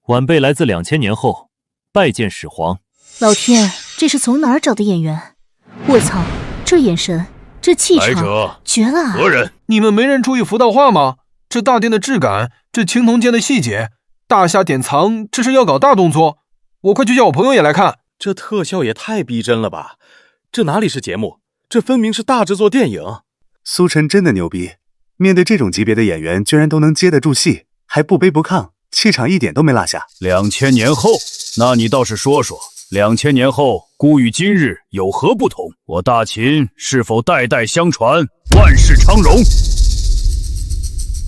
晚辈来自2000年后，拜见始皇。老天，这是从哪儿找的演员？我操，这眼神，这气场，绝了啊！何人？你们没人注意服道化吗？这大殿的质感，这青铜剑的细节，大夏典藏，这是要搞大动作。我快去叫我朋友也来看。这特效也太逼真了吧！这哪里是节目，这分明是大制作电影。苏晨真的牛逼，面对这种级别的演员，居然都能接得住戏，还不卑不亢，气场一点都没落下。2000年后，那你倒是说说，2000年后孤与今日有何不同？我大秦是否代代相传，万世昌荣？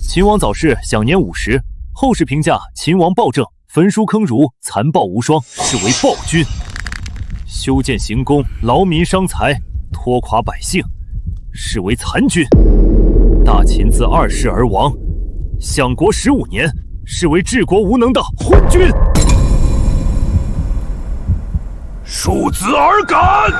秦王早逝，享年50。后世评价秦王暴政，焚书坑儒，残暴无双，是为暴君。修建行宫，劳民伤财，拖垮百姓，是为残君。大秦自2世而亡，享国15年，是为治国无能的昏君。庶子而敢！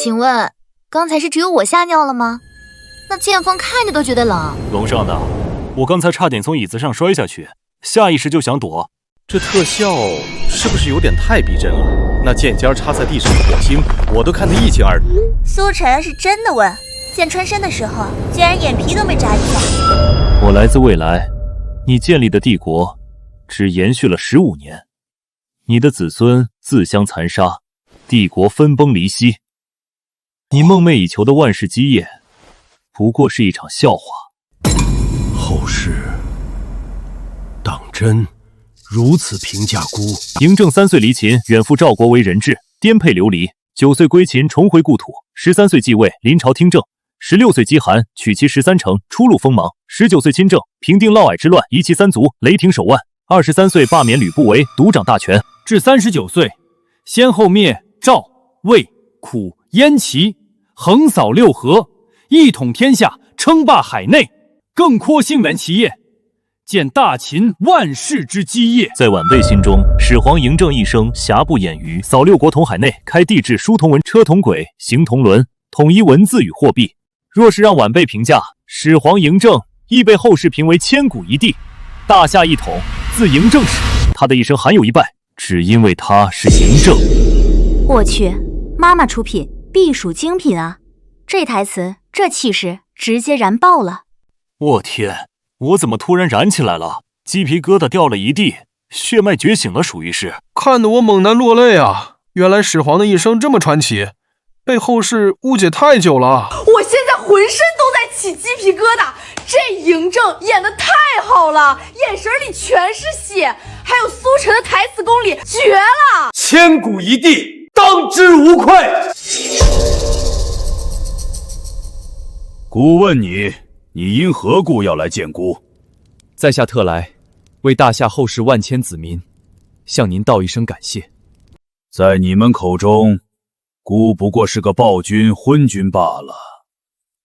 请问，刚才是只有我吓尿了吗？那剑锋看着都觉得冷。龙上的，我刚才差点从椅子上摔下去，下意识就想躲。这特效是不是有点太逼真了？那剑尖插在地上的火星，我都看得一清二楚。苏晨是真的问，剑穿身的时候，竟然眼皮都没眨一下。我来自未来，你建立的帝国只延续了15年，你的子孙自相残杀，帝国分崩离析。你梦寐以求的万世基业，不过是一场笑话。后世当真如此评价孤？嬴政3岁离秦，远赴赵国为人质，颠沛流离。9岁归秦，重回故土。13岁继位，临朝听政。16岁饥寒，取其13城，出入锋芒。19岁亲政，平定嫪毐之乱，夷其三族，雷霆手腕。23岁罢免吕不韦，独掌大权。至39岁，先后灭赵、魏、苦、燕、齐，横扫6合，一统天下，称霸海内，更扩兴元其业，建大秦万世之基业。在晚辈心中，始皇嬴政一生瑕不掩瑜，扫6国统海内，开地制，书同文，车同轨，行同伦，统一文字与货币。若是让晚辈评价，始皇嬴政亦被后世评为千古一帝。大夏一统，自嬴政始，他的一生罕有一败，只因为他是嬴政。我去，妈妈出品，必属精品啊！这台词，这气势，直接燃爆了！我天，我怎么突然燃起来了？鸡皮疙瘩掉了一地，血脉觉醒了，属于是。看得我猛然落泪啊！原来始皇的一生这么传奇，被后世误解太久了。我现在浑身都在起鸡皮疙瘩，这嬴政演得太好了，眼神里全是血，还有苏晨的台词功力绝了！千古一帝，当之无愧。孤问你，你因何故要来见孤？在下特来，为大夏后世万千子民，向您道一声感谢。在你们口中，孤不过是个暴君、昏君罢了，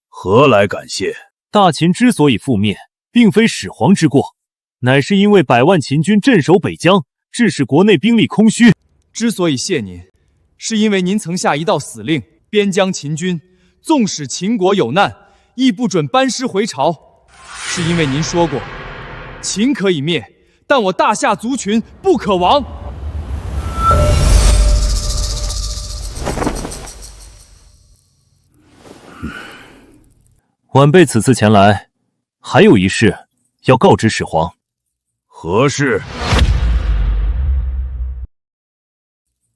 何来感谢？大秦之所以覆灭，并非始皇之过，乃是因为100万秦军镇守北疆，致使国内兵力空虚。之所以谢您，是因为您曾下一道死令，边疆秦军纵使秦国有难，亦不准班师回朝。是因为您说过，秦可以灭，但我大夏族群不可亡。晚辈此次前来，还有一事要告知始皇。何事？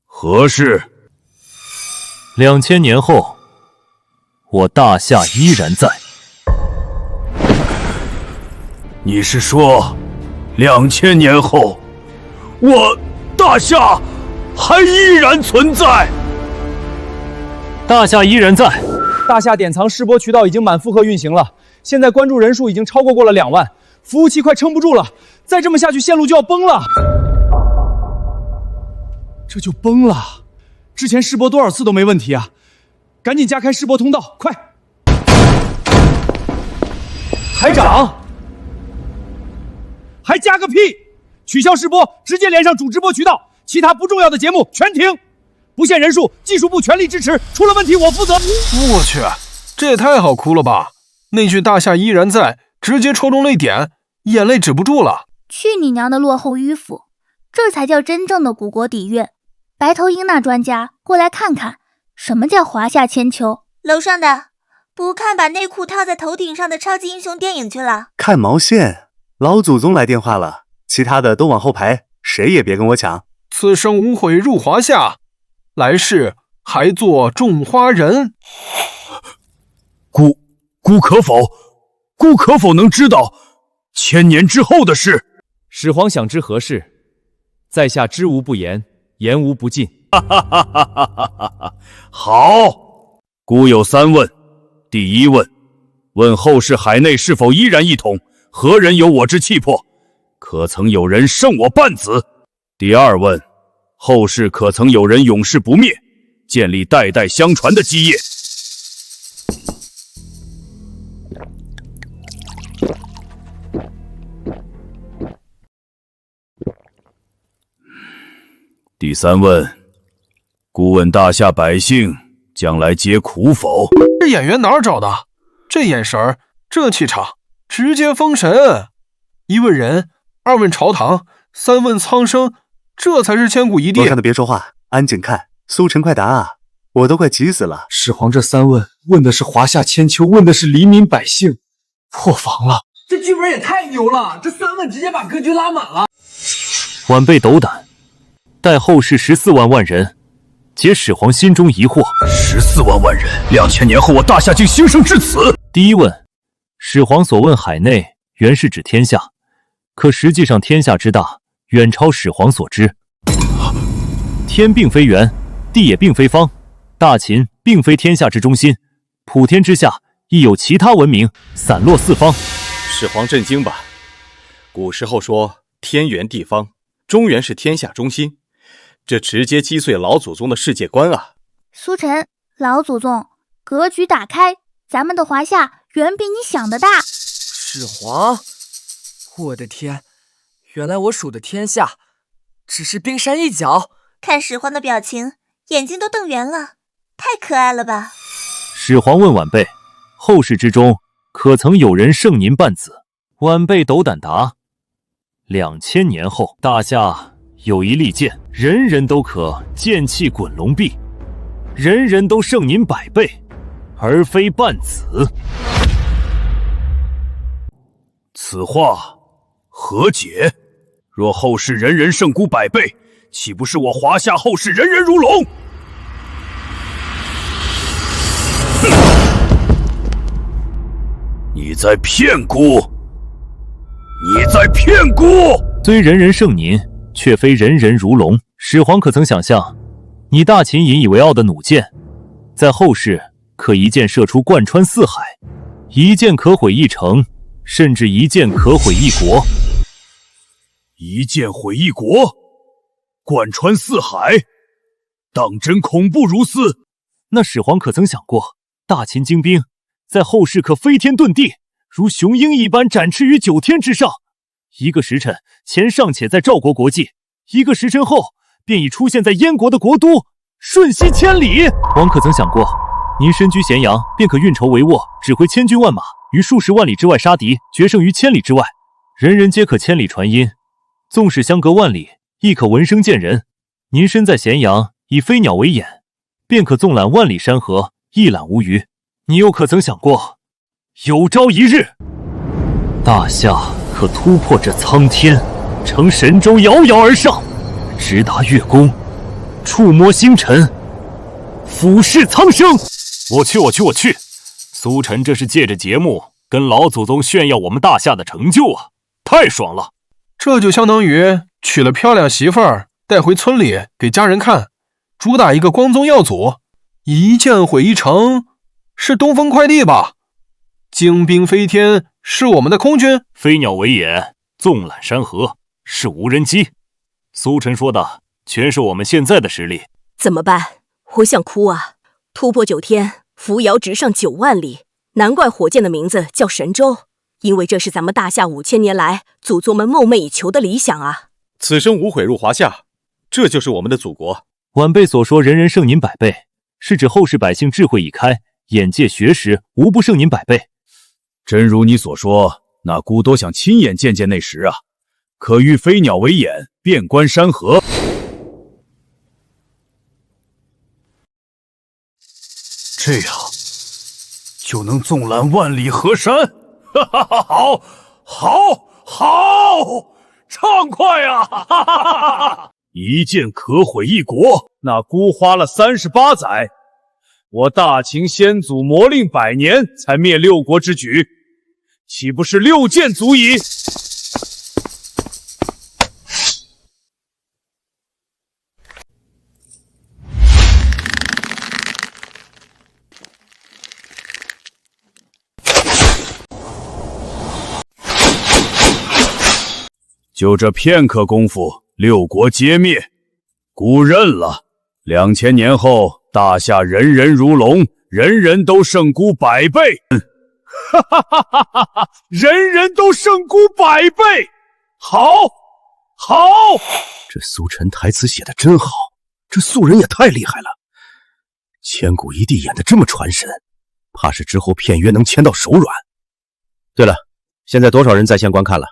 何事？2000年后，我大夏依然在。你是说，2000年后，我大夏还依然存在？大夏依然在。大夏典藏试播渠道已经满负荷运行了，现在关注人数已经超过了2万，服务器快撑不住了，再这么下去线路就要崩了。这就崩了，之前试播多少次都没问题啊，赶紧加开试播通道，快！台长，还加个屁！取消试播，直接连上主直播渠道，其他不重要的节目全停。不限人数，技术部全力支持，出了问题我负责。我去，这也太好哭了吧！那句大夏依然在，直接戳中泪点，眼泪止不住了。去你娘的落后迂腐，这才叫真正的古国底蕴。白头鹰那专家过来看看，什么叫华夏千秋？楼上的，不看把内裤套在头顶上的超级英雄电影去了。看毛线！老祖宗来电话了，其他的都往后排，谁也别跟我抢。此生无悔入华夏，来世还做种花人。孤可否能知道千年之后的事？始皇想知何事，在下知无不言，言无不尽。好，孤有3问。第一问，问后世海内是否依然一统？何人有我之气魄？可曾有人胜我半子？第二问，后世可曾有人永世不灭，建立代代相传的基业？第三问，孤问大夏百姓将来皆苦否？这演员哪儿找的？这眼神儿，这气场，直接封神。一问人，二问朝堂，三问苍生，这才是千古一帝。楼上的别说话，安静看。苏晨，快答啊！我都快急死了。始皇这3问，问的是华夏千秋，问的是黎民百姓，破防了。这剧本也太牛了，这3问直接把格局拉满了。晚辈斗胆，待后世14万人，解始皇心中疑惑。14万人，2000年后我大夏竟兴盛至此。第一问，始皇所问海内，原是指天下，可实际上天下之大，远超始皇所知。天并非圆，地也并非方，大秦并非天下之中心，普天之下亦有其他文明散落四方。始皇震惊吧！古时候说天圆地方，中原是天下中心，这直接击碎老祖宗的世界观啊！苏晨，老祖宗，格局打开，咱们的华夏远比你想的大。始皇，我的天，原来我数的天下只是冰山一角。看始皇的表情，眼睛都瞪圆了，太可爱了吧！始皇问晚辈，后世之中可曾有人胜您半子？晚辈斗胆答：2000年后，大夏有一利剑，人人都可剑气滚龙壁，人人都胜您100倍，而非半子。此话何解？若后世人人胜孤100倍，岂不是我华夏后世人人如龙？你在骗孤！你在骗孤！虽人人胜您，却非人人如龙。始皇可曾想象，你大秦引以为傲的弩箭，在后世可一箭射出贯穿4海，一箭可毁一城，甚至一箭可毁一国。一箭毁一国，贯穿4海，当真恐怖如斯。那始皇可曾想过，大秦精兵在后世可飞天遁地，如雄鹰一般展翅于9天之上。一个时辰前尚且在赵国国际，一个时辰后便已出现在燕国的国都，瞬息千里。王可曾想过，您身居咸阳，便可运筹帷幄，指挥千军万马，于数十万里之外杀敌，决胜于千里之外。人人皆可千里传音，纵使相隔万里，亦可闻声见人。您身在咸阳，以飞鸟为眼，便可纵览万里山河，一览无余。你又可曾想过，有朝一日，大夏可突破这苍天，乘神舟遥遥而上，直达月宫，触摸星辰，俯视苍生。我去！苏晨这是借着节目跟老祖宗炫耀我们大夏的成就啊，太爽了！这就相当于娶了漂亮媳妇儿带回村里给家人看，主打一个光宗耀祖。一箭毁一城是东风快递吧？精兵飞天是我们的空军，飞鸟为眼，纵览山河是无人机。苏晨说的全是我们现在的实力。怎么办？我想哭啊！突破9天，扶摇直上9万里，难怪火箭的名字叫神舟。因为这是咱们大夏5000年来祖宗们梦寐以求的理想啊！此生无悔入华夏，这就是我们的祖国。晚辈所说人人胜您百倍，是指后世百姓智慧已开，眼界学识无不胜您百倍。真如你所说，那姑多想亲眼见见那时啊！可欲飞鸟为眼，遍观山河。这样就能纵览万里河山。哈哈哈！好，好，好，畅快啊！哈哈哈哈！一剑可毁一国，那姑花了38载，我大秦先祖磨令100年才灭6国之举，岂不是6剑足矣？就这片刻功夫，6国皆灭，姑认了。2000年后，大夏人人如龙，人人都胜姑100倍。哈哈哈哈哈哈！人人都胜姑100倍，好，好！这苏晨台词写得真好，这素人也太厉害了。千古一帝演得这么传神，怕是之后片约能签到手软。对了，现在多少人在线观看了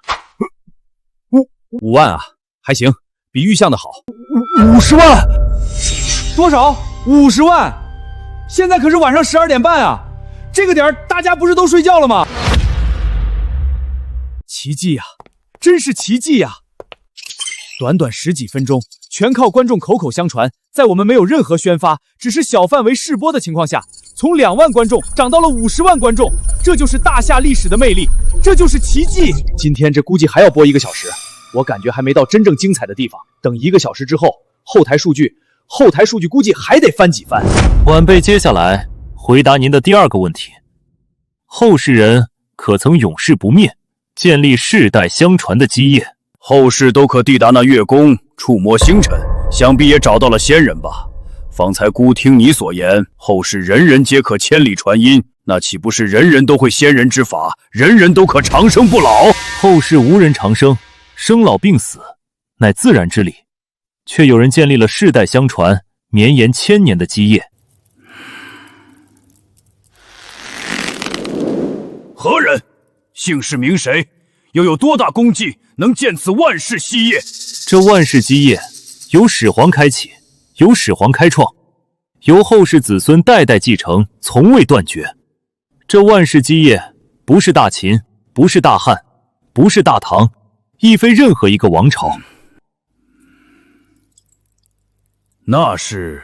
？5万啊，还行，比预象的好。50万？多少？50万！现在可是晚上12点半啊，这个点儿大家不是都睡觉了吗？奇迹呀，真是奇迹呀！短短10几分钟，全靠观众口口相传，在我们没有任何宣发，只是小范围试播的情况下，从2万观众涨到了50万观众，这就是大夏历史的魅力，这就是奇迹！今天这估计还要播1个小时。我感觉还没到真正精彩的地方，等1个小时之后，后台数据估计还得翻几番。晚辈接下来回答您的第2个问题：后世人可曾永世不灭，建立世代相传的基业？后世都可抵达那月宫，触摸星辰，想必也找到了仙人吧？方才姑听你所言，后世人人皆可千里传音，那岂不是人人都会仙人之法，人人都可长生不老？后世无人长生，生老病死乃自然之理，却有人建立了世代相传、绵延1000年的基业。何人？姓氏名谁？又有多大功绩，能建此万世基业？这万世基业由始皇开启，由始皇开创，由后世子孙代代继承，从未断绝。这万世基业不是大秦，不是大汉，不是大唐，亦非任何一个王朝，那是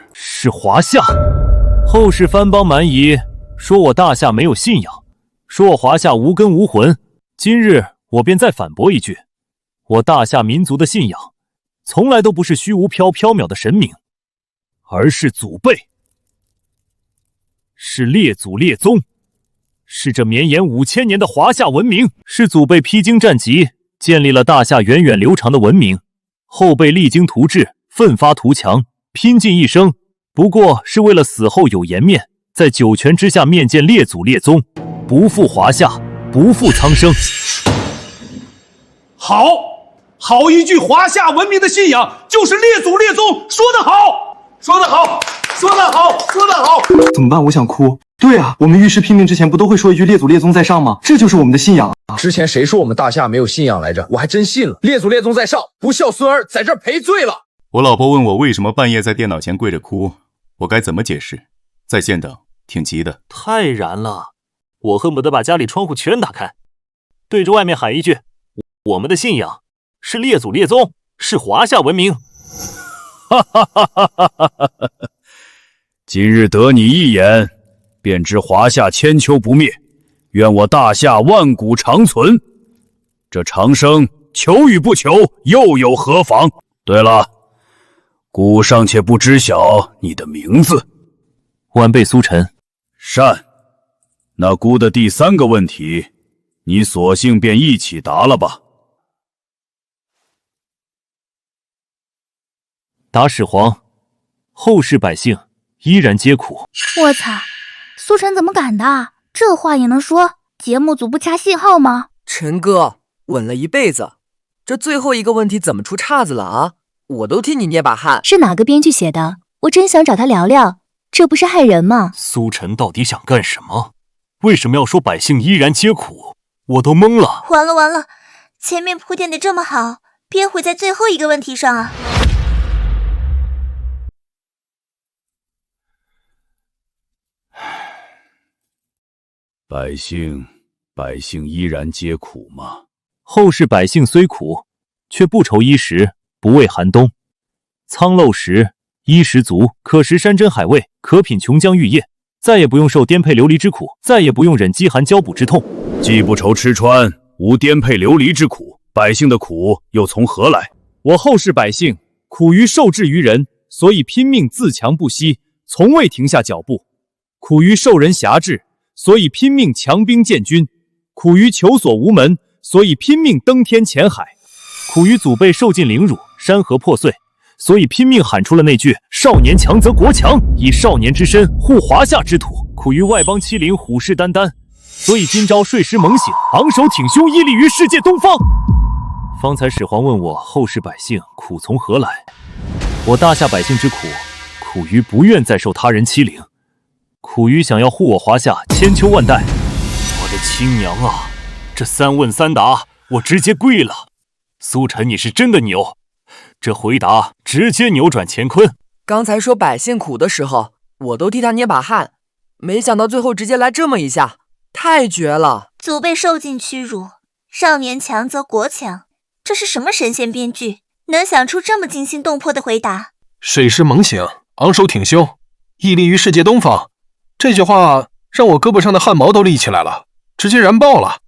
华夏。后世番邦蛮夷，说我大夏没有信仰，说我华夏无根无魂。今日我便再反驳一句，我大夏民族的信仰，从来都不是虚无缥缈的神明，而是祖辈，是列祖列宗，是这绵延5000年的华夏文明，是祖辈披荆斩棘，建立了大夏源远流长的文明，后辈励精图治，奋发图强，拼尽一生，不过是为了死后有颜面，在九泉之下面见列祖列宗，不负华夏，不负苍生。好一句华夏文明的信仰，就是列祖列宗，说得好，说得好，说得好，说得好。怎么办？我想哭。对啊，我们御师拼命之前不都会说一句列祖列宗在上吗？这就是我们的信仰啊！之前谁说我们大夏没有信仰来着？我还真信了。列祖列宗在上，不孝孙儿在这儿赔罪了。我老婆问我为什么半夜在电脑前跪着哭，我该怎么解释？在线等，挺急的。太燃了，我恨不得把家里窗户全打开，对着外面喊一句：我们的信仰是列祖列宗，是华夏文明。哈哈哈哈哈哈！今日得你一眼，便知华夏千秋不灭，愿我大夏万古长存。这长生求与不求，又有何妨？对了，孤尚且不知晓你的名字。晚辈苏晨。善。那孤的第3个问题，你索性便一起答了吧。答始皇，后世百姓依然皆苦。我操，苏晨怎么敢的？这话也能说？节目组不掐信号吗？陈哥，稳了一辈子，这最后一个问题怎么出岔子了啊？我都替你捏把汗。是哪个编剧写的？我真想找他聊聊，这不是害人吗？苏晨到底想干什么？为什么要说百姓依然皆苦？我都懵了。完了完了，前面铺垫的这么好，别毁在最后一个问题上啊！百姓依然皆苦吗？后世百姓虽苦，却不愁衣食，不畏寒冬。仓漏食，衣食足，可食山珍海味，可品琼浆玉液，再也不用受颠沛流离之苦，再也不用忍饥寒交补之痛。既不愁吃穿，无颠沛流离之苦，百姓的苦又从何来？我后世百姓苦于受制于人，所以拼命自强不息，从未停下脚步；苦于受人辖制，所以拼命强兵建军；苦于求索无门，所以拼命登天潜海；苦于祖辈受尽凌辱，山河破碎，所以拼命喊出了那句“少年强则国强，以少年之身护华夏之土”；苦于外邦欺凌，虎视眈眈，所以今朝睡狮猛醒，昂首挺胸，屹立于世界东方。方才始皇问我后世百姓苦从何来，我大夏百姓之苦，苦于不愿再受他人欺凌，苦于想要护我华夏千秋万代。我的亲娘啊，这三问三答，我直接跪了。苏晨，你是真的牛，这回答直接扭转乾坤。刚才说百姓苦的时候，我都替他捏把汗，没想到最后直接来这么一下，太绝了！祖辈受尽屈辱，少年强则国强，这是什么神仙编剧，能想出这么惊心动魄的回答？睡狮猛醒，昂首挺胸，屹立于世界东方。这句话让我胳膊上的汗毛都立起来了，直接燃爆了。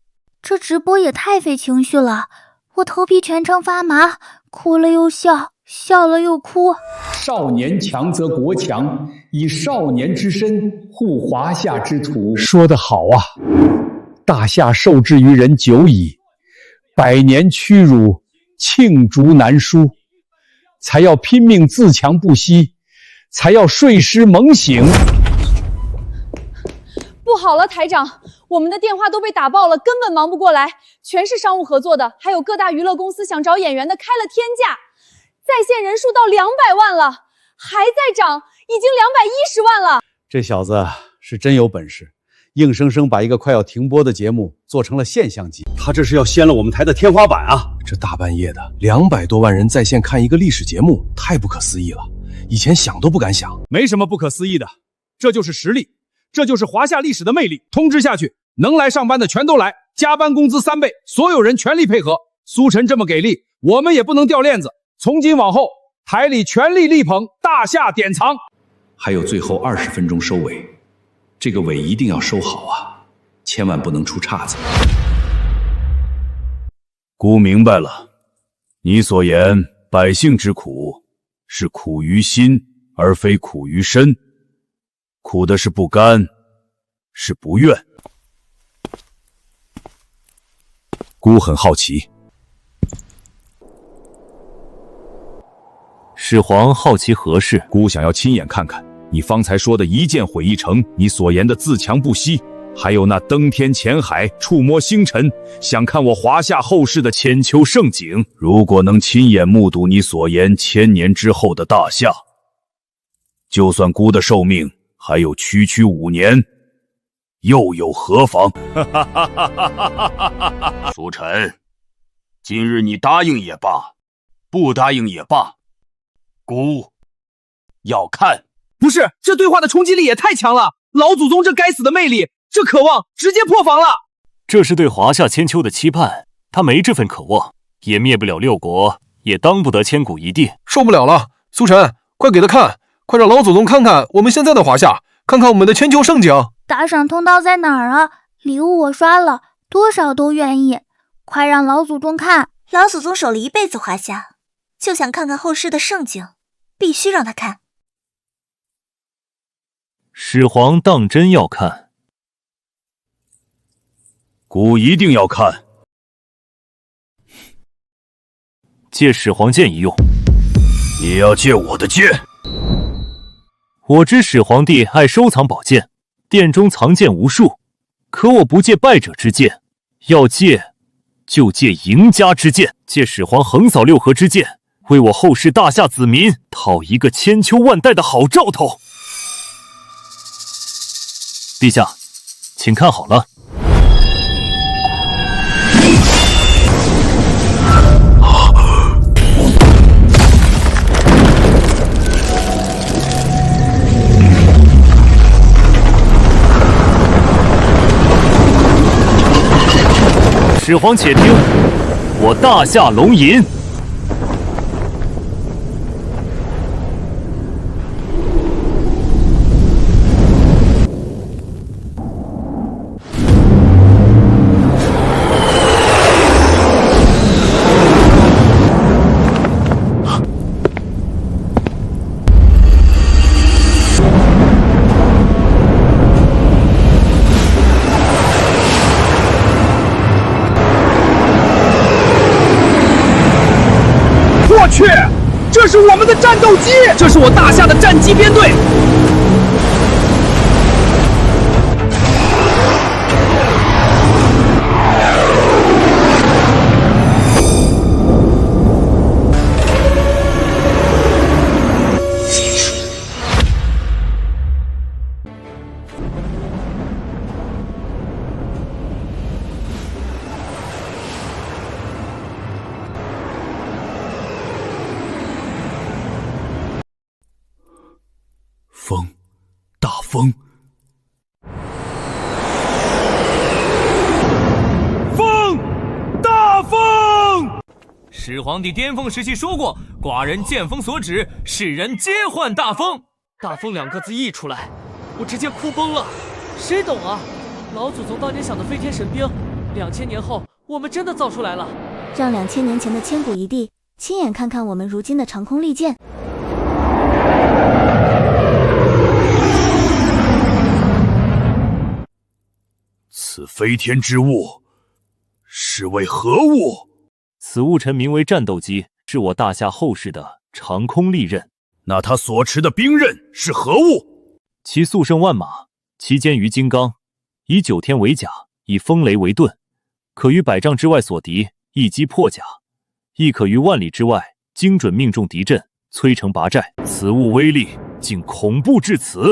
这直播也太费情绪了，我头皮全程发麻，哭了又笑，笑了又哭。少年强则国强，以少年之身护华夏之土。说得好啊！大夏受制于人久矣，百年屈辱，罄竹难书，才要拼命自强不息，才要睡狮猛醒。不好了，台长，我们的电话都被打爆了，根本忙不过来，全是商务合作的，还有各大娱乐公司想找演员的开了天价，在线人数到200万了，还在涨，已经210万了。这小子是真有本事，硬生生把一个快要停播的节目做成了现象级。他这是要掀了我们台的天花板啊！这大半夜的，200多万人在线看一个历史节目，太不可思议了，以前想都不敢想。没什么不可思议的，这就是实力，这就是华夏历史的魅力。通知下去，能来上班的全都来，加班工资3倍，所有人全力配合。苏晨这么给力，我们也不能掉链子。从今往后，台里全力力捧大夏典藏。还有最后20分钟收尾，这个尾一定要收好啊，千万不能出岔子。姑明白了，你所言百姓之苦，是苦于心，而非苦于身。苦的是不甘，是不愿。姑很好奇。始皇好奇何事？姑想要亲眼看看你方才说的一剑毁一城，你所言的自强不息，还有那登天潜海、触摸星辰，想看我华夏后世的千秋盛景。如果能亲眼目睹你所言1000年之后的大夏，就算姑的寿命还有区5年，又有何妨？苏晨，今日你答应也罢，不答应也罢，姑要看。不是，这对话的冲击力也太强了！老祖宗这该死的魅力，这渴望直接破防了。这是对华夏千秋的期盼，他没这份渴望，也灭不了6国，也当不得千古一帝。受不了了，苏晨，快给他看，快让老祖宗看看我们现在的华夏，看看我们的千秋盛景。打赏通道在哪儿啊？礼物我刷了，多少都愿意。快让老祖宗看！老祖宗守了一辈子华夏，就想看看后世的盛景，必须让他看。始皇当真要看？姑一定要看。借始皇剑一用。也要借我的剑。我知始皇帝爱收藏宝剑，殿中藏剑无数，可我不借败者之剑，要借就借赢家之剑，借始皇横扫六合之剑，为我后世大夏子民讨一个千秋万代的好兆头。陛下，请看好了。始皇且听，我大夏龙吟。去！这是我们的战斗机，这是我大夏的战机编队。风，大风，风，大风！始皇帝巅峰时期说过：“寡人见风所指，世人皆唤大风。”大风2个字一出来，我直接哭崩了。谁懂啊？老祖宗当年想的飞天神兵，2000年后我们真的造出来了。让2000年前的千古一帝亲眼看看我们如今的长空利剑。此飞天之物，是为何物？此物臣名为战斗机，是我大夏后世的长空利刃。那他所持的兵刃是何物？其速胜万马，其坚于金刚，以9天为甲，以风雷为盾，可于100丈之外所敌，一击破甲；亦可于万里之外精准命中敌阵，摧城拔寨。此物威力竟恐怖至此！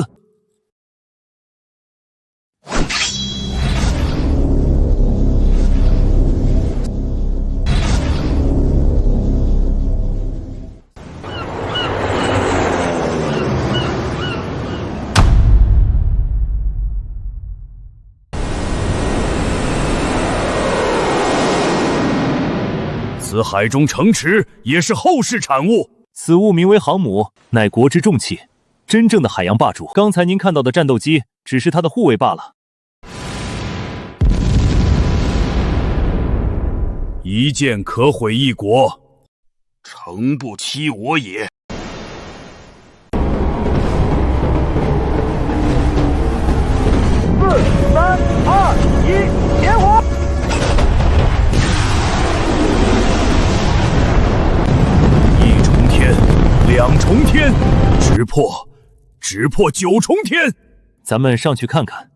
此海中城池也是后世产物。此物名为航母，乃国之重器，真正的海洋霸主。刚才您看到的战斗机只是它的护卫罢了。一剑可毁一国，诚不欺我也。4、3、2、1，点火！2重天，直破9重天。咱们上去看看。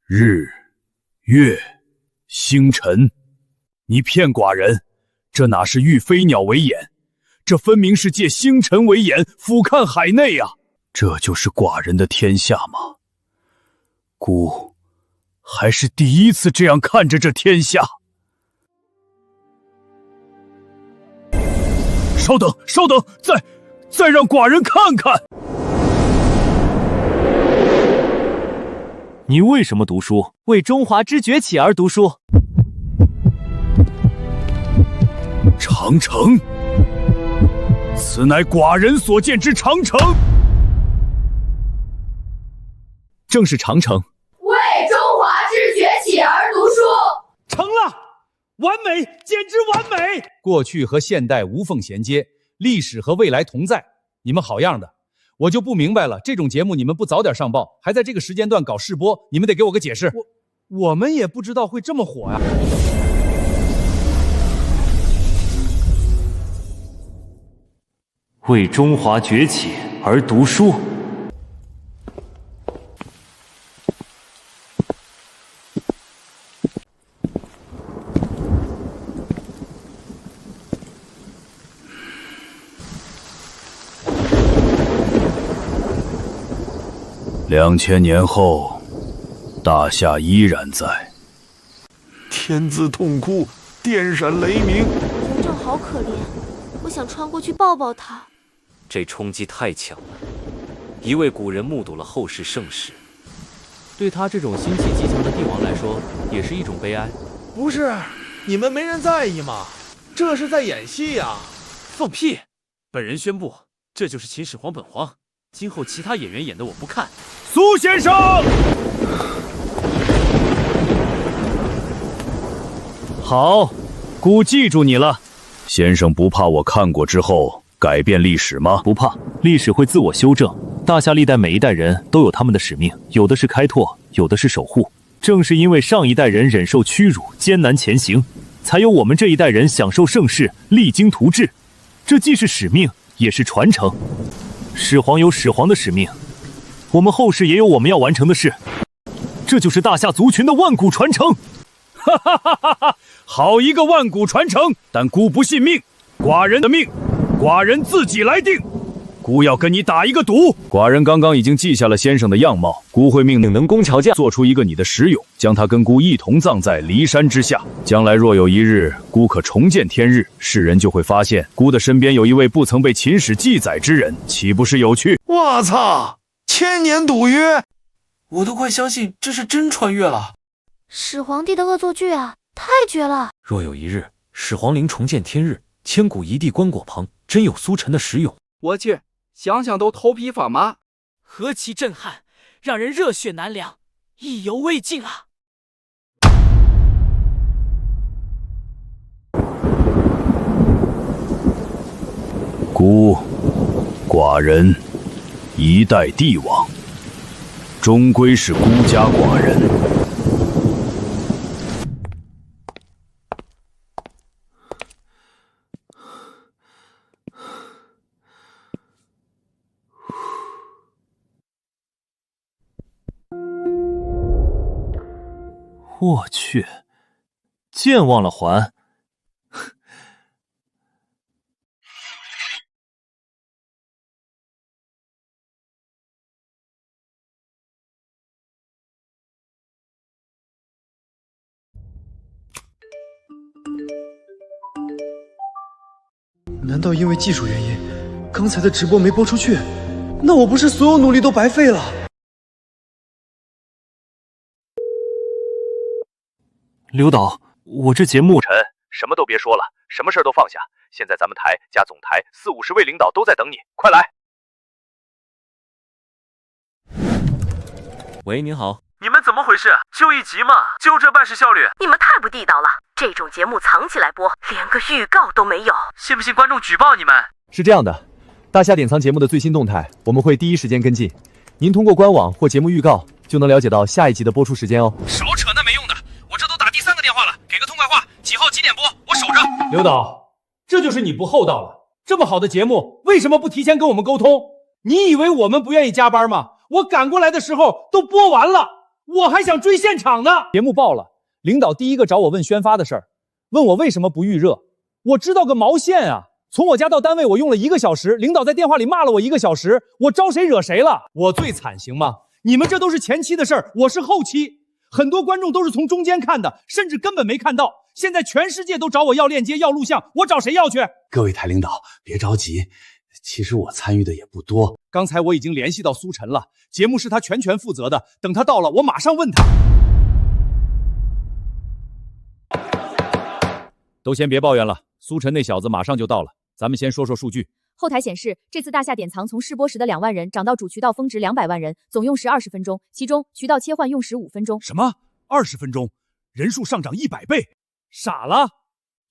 日、月、星辰，你骗寡人，这哪是御飞鸟为眼，这分明是借星辰为眼，俯瞰海内啊！这就是寡人的天下吗？孤还是第一次这样看着这天下。稍等，再让寡人看看。你为什么读书？为中华之崛起而读书。长城，此乃寡人所见之长城。正是长城。为中华之崛起而读书，成了，完美，简直完美！过去和现代无缝衔接，历史和未来同在。你们好样的！我就不明白了，这种节目你们不早点上报，还在这个时间段搞试播，你们得给我个解释。我们也不知道会这么火呀。为中华崛起而读书。2000年后，大夏依然在。天字痛哭，电闪雷鸣。嬴政好可怜，我想穿过去抱抱他。这冲击太强了，一位古人目睹了后世盛世，对他这种心气极强的帝王来说，也是一种悲哀。不是，你们没人在意吗？这是在演戏呀！放屁！本人宣布，这就是秦始皇本皇。今后其他演员演的我不看。苏先生，好，姑记住你了。先生不怕我看过之后改变历史吗？不怕，历史会自我修正。大夏历代每一代人都有他们的使命，有的是开拓，有的是守护。正是因为上一代人忍受屈辱，艰难前行，才有我们这一代人享受盛世，励精图治。这既是使命，也是传承。始皇有始皇的使命，我们后世也有我们要完成的事。这就是大夏族群的万古传承。哈哈哈哈哈！好一个万古传承！但姑不信命，寡人的命，寡人自己来定。姑要跟你打一个赌。寡人刚刚已经记下了先生的样貌，姑会命令能工巧匠做出一个你的石俑，将他跟姑一同葬在骊山之下。将来若有一日，姑可重见天日，世人就会发现姑的身边有一位不曾被秦史记载之人，岂不是有趣？我操！1000年赌约，我都快相信这是真穿越了。始皇帝的恶作剧啊，太绝了！若有一日，始皇陵重见天日，千古一帝棺椁旁真有苏陈的石俑，我去，想想都头皮发麻，何其震撼，让人热血难凉，意犹未尽啊！姑，寡人一代帝王，终归是孤家寡人。我去，剑忘了还。难道因为技术原因，刚才的直播没播出去？那我不是所有努力都白费了？刘导，我这节目……陈，什么都别说了，什么事都放下。现在咱们台加总台40-50位领导都在等你，快来！喂，您好。你们怎么回事？就一集嘛，就这办事效率？你们太不地道了！这种节目藏起来播，连个预告都没有。信不信观众举报你们？是这样的，大夏典藏节目的最新动态，我们会第一时间跟进。您通过官网或节目预告就能了解到下一集的播出时间哦。少扯那没用的，我这都打第3个电话了，给个痛快话，几号几点播，我守着。刘导，这就是你不厚道了。这么好的节目，为什么不提前跟我们沟通？你以为我们不愿意加班吗？我赶过来的时候都播完了。我还想追现场呢！节目爆了，领导第一个找我问宣发的事儿，问我为什么不预热。我知道个毛线啊！从我家到单位我用了1个小时，领导在电话里骂了我1个小时，我招谁惹谁了？我最惨行吗？你们这都是前期的事儿，我是后期，很多观众都是从中间看的，甚至根本没看到。现在全世界都找我要链接要录像，我找谁要去？各位台领导别着急，其实我参与的也不多。刚才我已经联系到苏晨了，节目是他全权负责的，等他到了我马上问他。都先别抱怨了，苏晨那小子马上就到了，咱们先说说数据。后台显示，这次大夏典藏从试播时的2万人涨到主渠道峰值200万人，总用时20分钟，其中渠道切换用时5分钟。什么？20分钟？人数上涨100倍？傻了？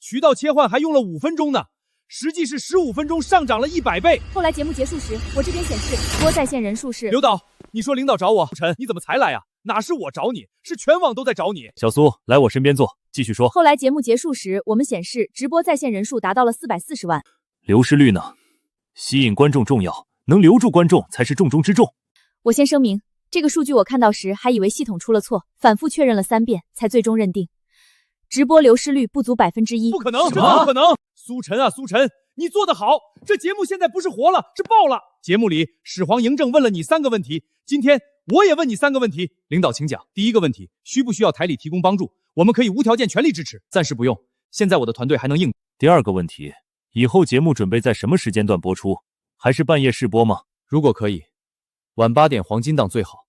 渠道切换还用了5分钟呢，实际是15分钟上涨了100倍。后来节目结束时，我这边显示直播在线人数是……刘导，你说领导找我，陈，你怎么才来啊？哪是我找你，是全网都在找你。小苏，来我身边坐，继续说。后来节目结束时，我们显示直播在线人数达到了440万。流失率呢？吸引观众重要，能留住观众才是重中之重。我先声明，这个数据我看到时还以为系统出了错，反复确认了3遍，才最终认定直播流失率不足1%。不可能，真的不可能！苏晨啊，苏晨，你做得好！这节目现在不是活了，是爆了！节目里始皇嬴政问了你3个问题，今天我也问你3个问题。领导请讲。第一个问题，需不需要台里提供帮助？我们可以无条件全力支持。暂时不用，现在我的团队还能应。第二个问题，以后节目准备在什么时间段播出？还是半夜试播吗？如果可以，晚8点黄金档最好。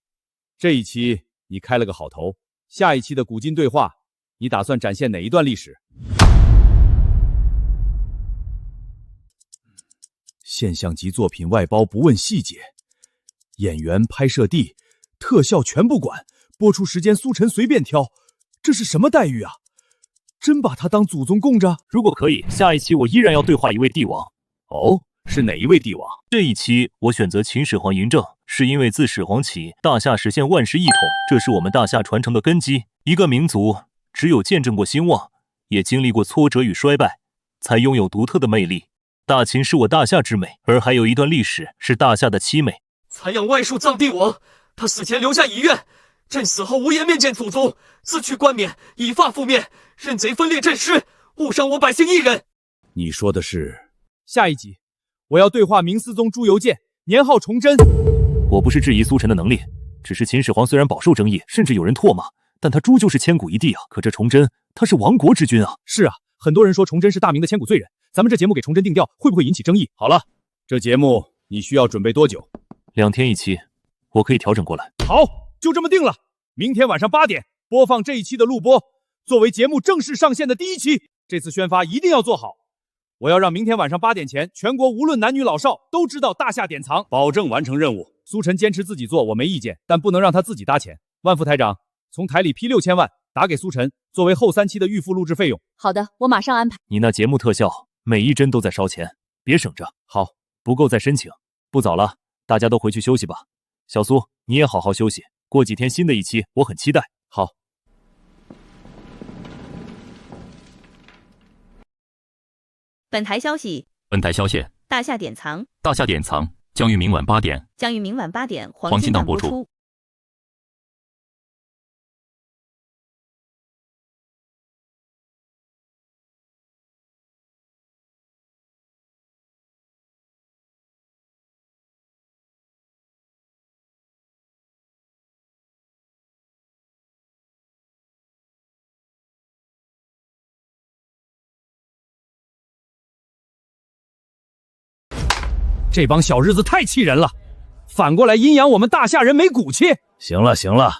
这一期你开了个好头，下一期的古今对话，你打算展现哪一段历史？现象级作品外包不问细节，演员、拍摄地、特效全不管，播出时间苏晨随便挑，这是什么待遇啊？真把他当祖宗供着？如果可以，下一期我依然要对话一位帝王。哦，是哪一位帝王？这一期我选择秦始皇嬴政，是因为自始皇起，大夏实现万世一统，这是我们大夏传承的根基。一个民族只有见证过兴旺，也经历过挫折与衰败，才拥有独特的魅力。大秦是我大夏之美，而还有一段历史是大夏的凄美。残养外树葬帝王，他死前留下遗愿，朕死后无颜面见祖宗，自去冠冕，以发覆面，任贼分裂朕师，误伤我百姓一人。你说的是？下一集我要对话明思宗朱由检，年号崇祯。我不是质疑苏晨的能力，只是秦始皇虽然饱受争议，甚至有人唾骂，但他终究是千古一帝啊。可这崇祯，他是亡国之君啊。是啊，很多人说崇祯是大明的千古罪人，咱们这节目给崇祯定调，会不会引起争议？好了，这节目你需要准备多久？2天一期，我可以调整过来。好，就这么定了。明天晚上8点播放这一期的录播，作为节目正式上线的第1期。这次宣发一定要做好，我要让明天晚上8点前，全国无论男女老少都知道大夏典藏，保证完成任务。苏晨坚持自己做，我没意见，但不能让他自己搭钱。万副台长，从台里批6000万打给苏晨，作为后3期的预付录制费用。好的，我马上安排。你那节目特效每一帧都在烧钱，别省着。好，不够再申请。不早了，大家都回去休息吧。小苏，你也好好休息。过几天新的一期，我很期待。好。本台消息，大夏典藏将于明晚8点黄金档播出。这帮小日子太气人了，反过来阴阳我们大夏人没骨气。行了行了，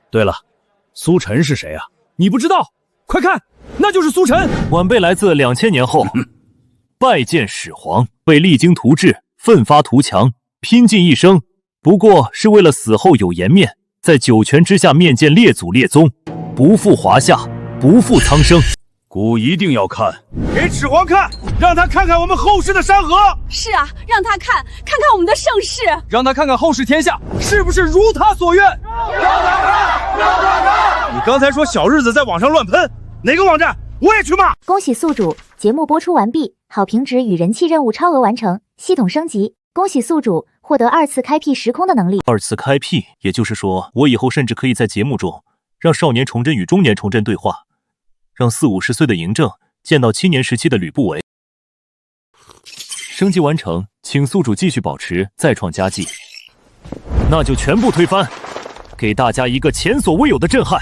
对了，苏晨是谁啊？你不知道？快看，那就是苏晨。晚辈来自2000年后，拜见始皇，为励精图治，奋发图强，拼尽一生，不过是为了死后有颜面，在九泉之下面见列祖列宗，不负华夏，不负苍生。古一定要看，给始皇看，让他看看我们后世的山河。是啊，让他看看我们的盛世，让他看看后世天下是不是如他所愿。让他看！你刚才说小日子在网上乱喷，哪个网站？我也去骂。恭喜宿主，节目播出完毕，好评值与人气任务超额完成，系统升级。恭喜宿主获得2次开辟时空的能力。2次开辟，也就是说，我以后甚至可以在节目中让少年崇祯与中年崇祯对话。让40-50岁的嬴政见到7年时期的吕不韦。升级完成，请宿主继续保持再创佳绩。那就全部推翻，给大家一个前所未有的震撼。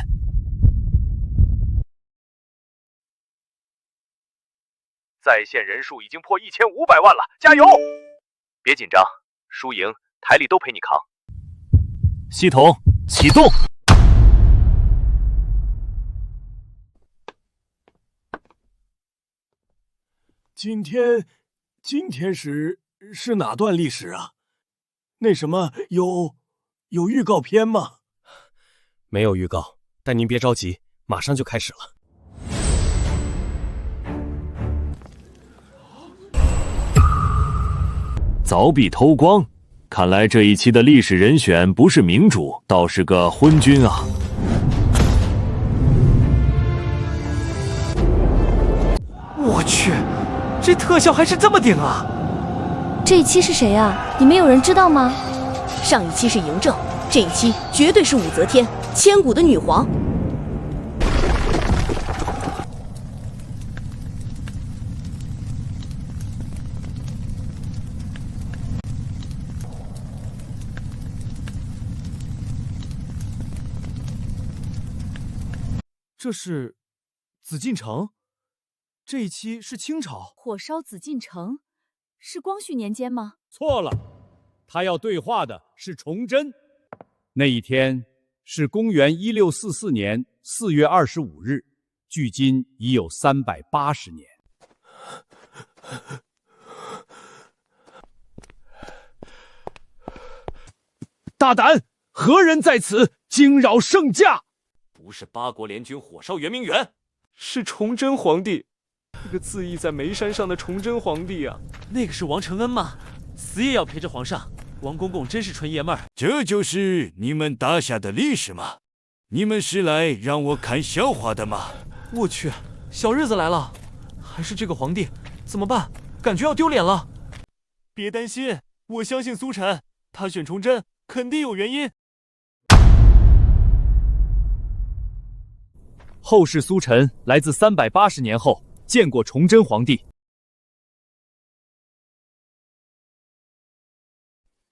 在线人数已经破1500万了，加油！别紧张，输赢台里都陪你扛。系统启动。今天是哪段历史啊？那什么有预告片吗？没有预告，但您别着急，马上就开始了。凿壁偷光，看来这一期的历史人选不是明主，倒是个昏君啊！我去！这特效还是这么顶啊！这一期是谁啊？你们有人知道吗？上一期是嬴政，这一期绝对是武则天，千古的女皇。这是紫禁城，这一期是清朝。火烧紫禁城，是光绪年间吗？错了，他要对话的是崇祯。那一天是公元1644年4月25日，距今已有380年。大胆！何人在此惊扰圣驾？不是八国联军火烧圆明园，是崇祯皇帝。那个自缢在煤山上的崇祯皇帝啊！那个是王承恩吗？死也要陪着皇上。王公公真是纯爷们儿。这就是你们打下的历史吗？你们是来让我看笑话的吗？我去，小日子来了，还是这个皇帝，怎么办？感觉要丢脸了。别担心，我相信苏晨，他选崇祯肯定有原因。后世苏晨来自380年后，见过崇祯皇帝。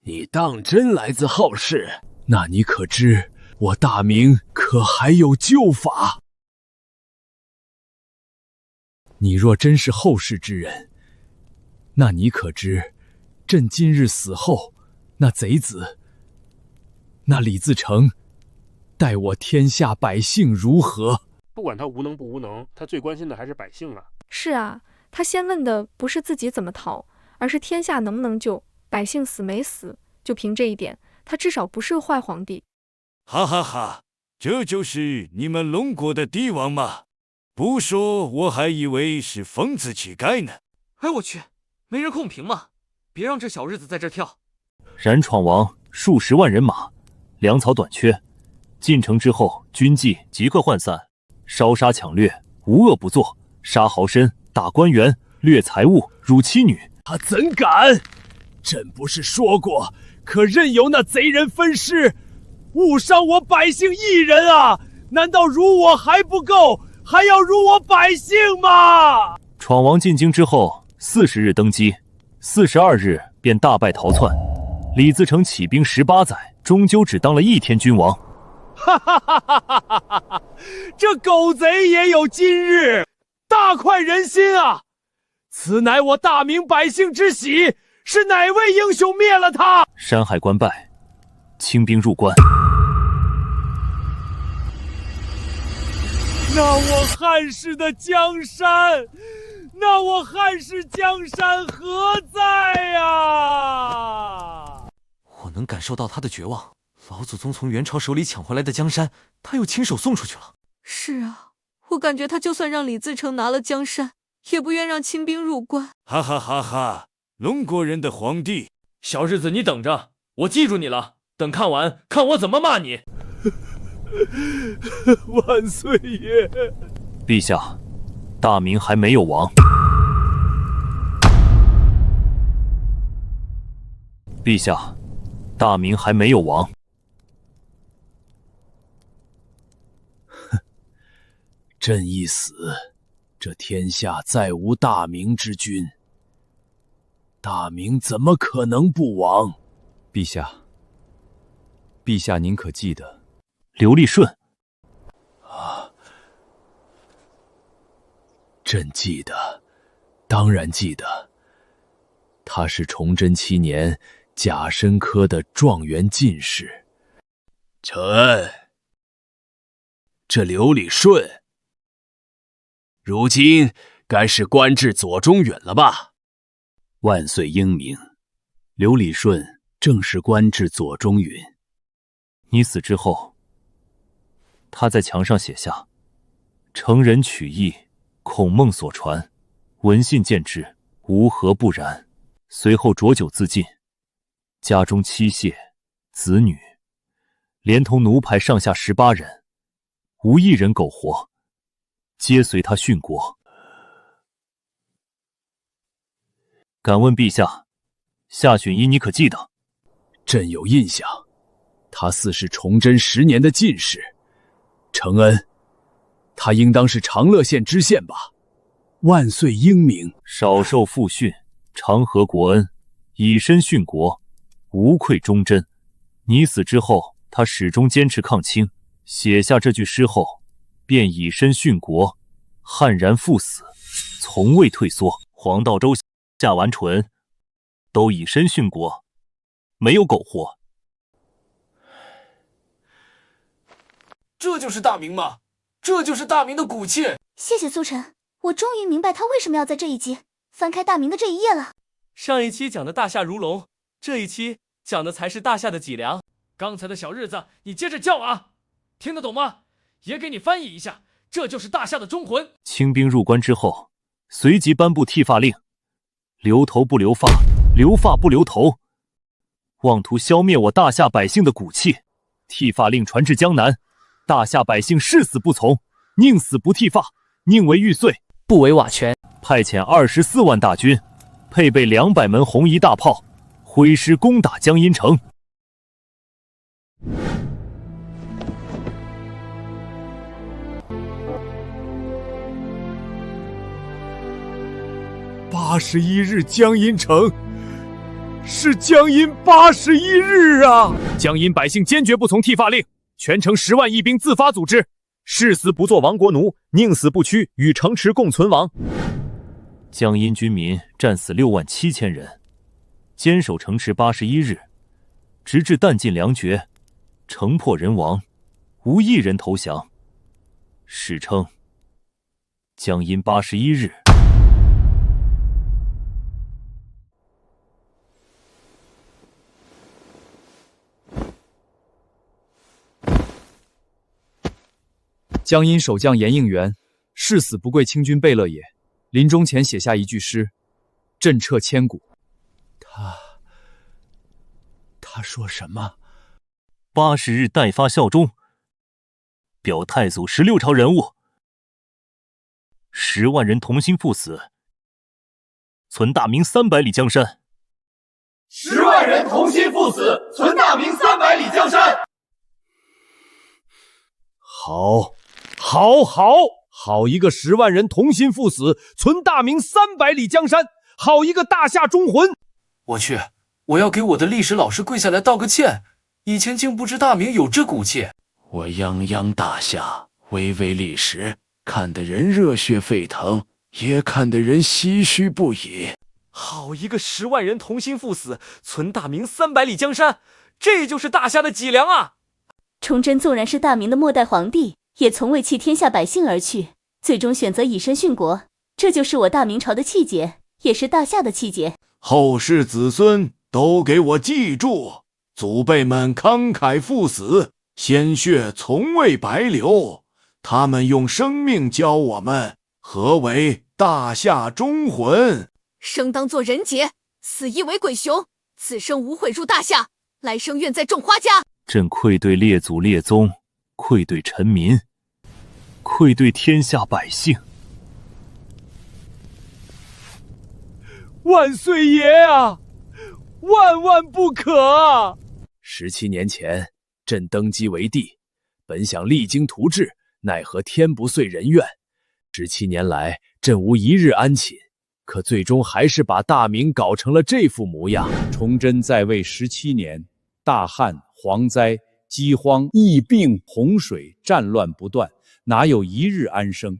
你当真来自后世？那你可知我大明可还有旧法？你若真是后世之人，那你可知朕今日死后，那贼子，那李自成，待我天下百姓如何？不管他无能不无能，他最关心的还是百姓啊。是啊，他先问的不是自己怎么逃，而是天下能不能救，百姓死没死。就凭这一点，他至少不是个坏皇帝。哈哈哈，这就是你们龙国的帝王吗？不说我还以为是疯子乞丐呢。哎，我去，没人控评吗？别让这小日子在这跳。然闯王数十万人马，粮草短缺，进城之后军纪即刻涣散，烧杀抢掠，无恶不作，杀豪绅，打官员，掠财物，辱妻女。他怎敢？朕不是说过，可任由那贼人分尸，误伤我百姓一人啊！难道辱我还不够，还要辱我百姓吗？闯王进京之后40日登基，42日便大败逃窜。李自成起兵18载，终究只当了1天君王。哈哈哈哈哈哈！这狗贼也有今日，大快人心啊！此乃我大明百姓之喜，是哪位英雄灭了他？山海关败，清兵入关。那我汉室的江山，那我汉室江山何在呀？我能感受到他的绝望。老祖宗从元朝手里抢回来的江山，他又亲手送出去了。是啊，我感觉他就算让李自成拿了江山，也不愿让清兵入关。哈哈哈哈！龙国人的皇帝，小日子你等着，我记住你了。等看完，看我怎么骂你。万岁爷！陛下，大明还没有亡。陛下，大明还没有亡。朕一死，这天下再无大明之君。大明怎么可能不亡？陛下，陛下您可记得刘立顺？朕记得，当然记得。他是崇祯7年甲申科的状元进士。承恩，这刘理顺，如今该是官至左中允了吧？万岁英明，刘理顺正是官至左中允。你死之后，他在墙上写下“成人取义，孔孟所传，闻信见之，无何不然”。随后浊酒自尽，家中妻妾、子女，连同奴排上下18人，无一人苟活，皆随他殉国。敢问陛下，夏允一，你可记得？朕有印象，他似是崇祯10年的进士。承恩，他应当是长乐县知县吧？万岁英明，少受父训，长和国恩，以身殉国，无愧忠贞。你死之后，他始终坚持抗清，写下这句诗后，便以身殉国，悍然赴死，从未退缩。黄道周、夏完淳都以身殉国，没有苟活。这就是大明吗？这就是大明的骨气。谢谢苏晨，我终于明白他为什么要在这一集翻开大明的这一页了。上一期讲的大夏如龙，这一期讲的才是大夏的脊梁。刚才的小日子，你接着叫啊，听得懂吗？也给你翻译一下，这就是大夏的忠魂。清兵入关之后，随即颁布剃发令，留头不留发，留发不留头，妄图消灭我大夏百姓的骨气。剃发令传至江南，大夏百姓誓死不从，宁死不剃发，宁为玉碎，不为瓦全。派遣24万大军，配备200门红夷大炮，挥师攻打江阴城。81日江阴城，是江阴81日啊！江阴百姓坚决不从剃发令，全城10万义兵自发组织，誓死不做亡国奴，宁死不屈，与城池共存亡。江阴军民战死6万7千人，坚守城池81日，直至弹尽粮绝，城破人亡，无一人投降。史称江阴81日。江阴守将严应元誓死不跪清军贝勒也，临终前写下一句诗，震彻千古。他说什么？80日代发效忠，表太祖16朝人物，10万人同心赴死，存大明300里江山。10万人同心赴死，存大明300里江山。好一个10万人同心赴死，存大明300里江山！好一个大夏忠魂！我去，我要给我的历史老师跪下来道个歉，以前竟不知大明有这骨气。我泱泱大夏，巍巍历史，看得人热血沸腾，也看得人唏嘘不已。好一个10万人同心赴死，存大明300里江山，这就是大夏的脊梁啊！崇祯纵然是大明的末代皇帝，也从未弃天下百姓而去，最终选择以身殉国，这就是我大明朝的气节，也是大夏的气节。后世子孙都给我记住，祖辈们慷慨赴死，鲜血从未白流，他们用生命教我们何为大夏忠魂。生当作人杰，死亦为鬼雄。此生无悔入大夏，来生愿再种花家。朕愧对列祖列宗，愧对臣民，愧对天下百姓。万岁爷啊，万万不可啊！17年前，朕登基为帝，本想励精图治，奈何天不遂人愿。17年来，朕无一日安寝，可最终还是把大明搞成了这副模样。崇祯在位17年，大旱、蝗灾、饥荒、疫病、洪水，战乱不断，哪有一日安生？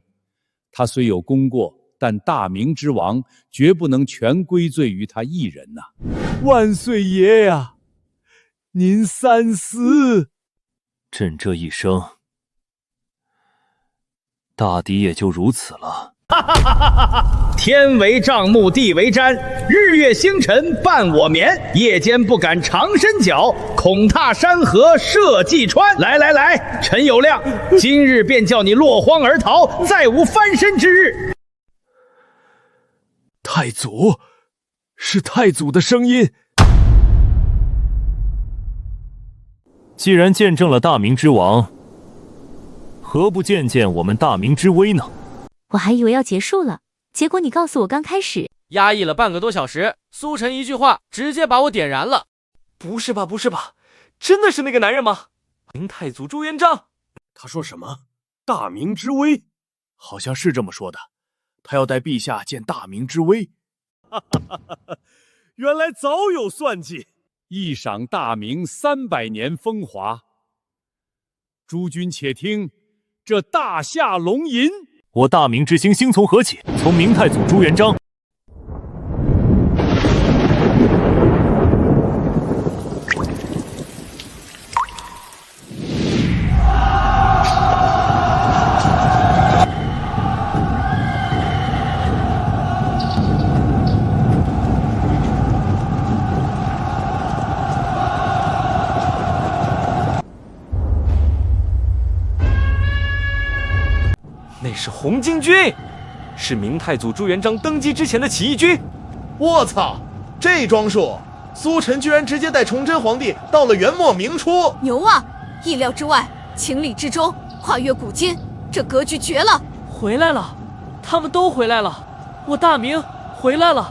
他虽有功过，但大明之亡绝不能全归罪于他一人呐！万岁爷呀，您三思！朕这一生，大抵也就如此了。天为帐幕，地为毡，日月星辰伴我眠。夜间不敢长伸脚，恐踏山河社稷川。来，陈友谅，今日便叫你落荒而逃，再无翻身之日。太祖，是太祖的声音。既然见证了大明之亡，何不见见我们大明之危呢？我还以为要结束了，结果你告诉我刚开始。压抑了半个多小时，苏晨一句话直接把我点燃了。不是吧，不是吧，真的是那个男人吗？明太祖朱元璋。他说什么？大明之威？好像是这么说的。他要带陛下见大明之威。原来早有算计。一赏大明300年风华。诸君且听，这大夏龙吟。我大明之兴兴从何起？从明太祖朱元璋。那是红巾军，是明太祖朱元璋登基之前的起义军。我操，这装束，苏晨居然直接带崇祯皇帝到了元末明初，牛啊！意料之外，情理之中，跨越古今，这格局绝了！回来了，他们都回来了，我大明回来了！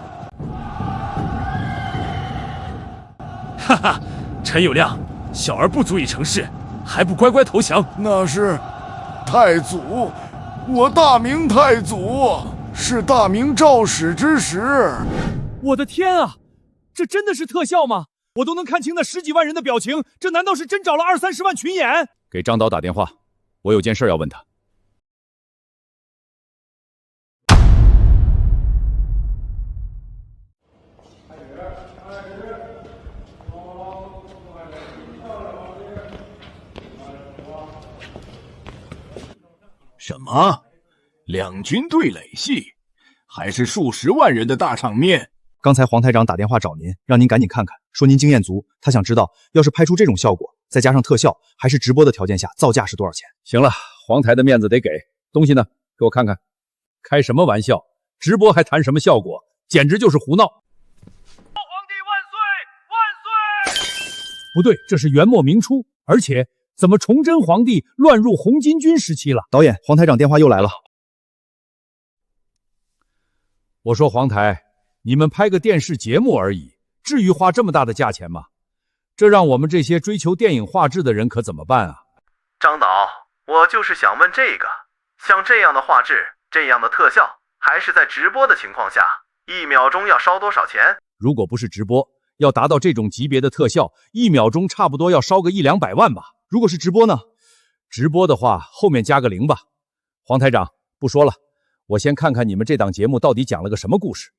哈哈，陈友谅，小儿不足以成事，还不乖乖投降？那是太祖。我大明太祖是大明肇始之时。我的天啊，这真的是特效吗？我都能看清那10几万人的表情，这难道是真找了20-30万群演？给张导打电话，我有件事要问他。什么？两军对垒戏，还是数十万人的大场面？刚才黄台长打电话找您，让您赶紧看看，说您经验足，他想知道，要是拍出这种效果，再加上特效，还是直播的条件下，造价是多少钱？行了，黄台的面子得给，东西呢？给我看看。开什么玩笑？直播还谈什么效果？简直就是胡闹！皇帝万岁！万岁！不对，这是元末明初，而且怎么崇祯皇帝乱入红巾军时期了？导演，黄台长电话又来了。我说黄台，你们拍个电视节目而已，至于花这么大的价钱吗？这让我们这些追求电影画质的人可怎么办啊？张导，我就是想问这个，像这样的画质，这样的特效，还是在直播的情况下，1秒钟要烧多少钱？如果不是直播，要达到这种级别的特效，1秒钟差不多要烧个100-200万吧。如果是直播呢？直播的话，后面加个0吧。黄台长，不说了，我先看看你们这档节目到底讲了个什么故事。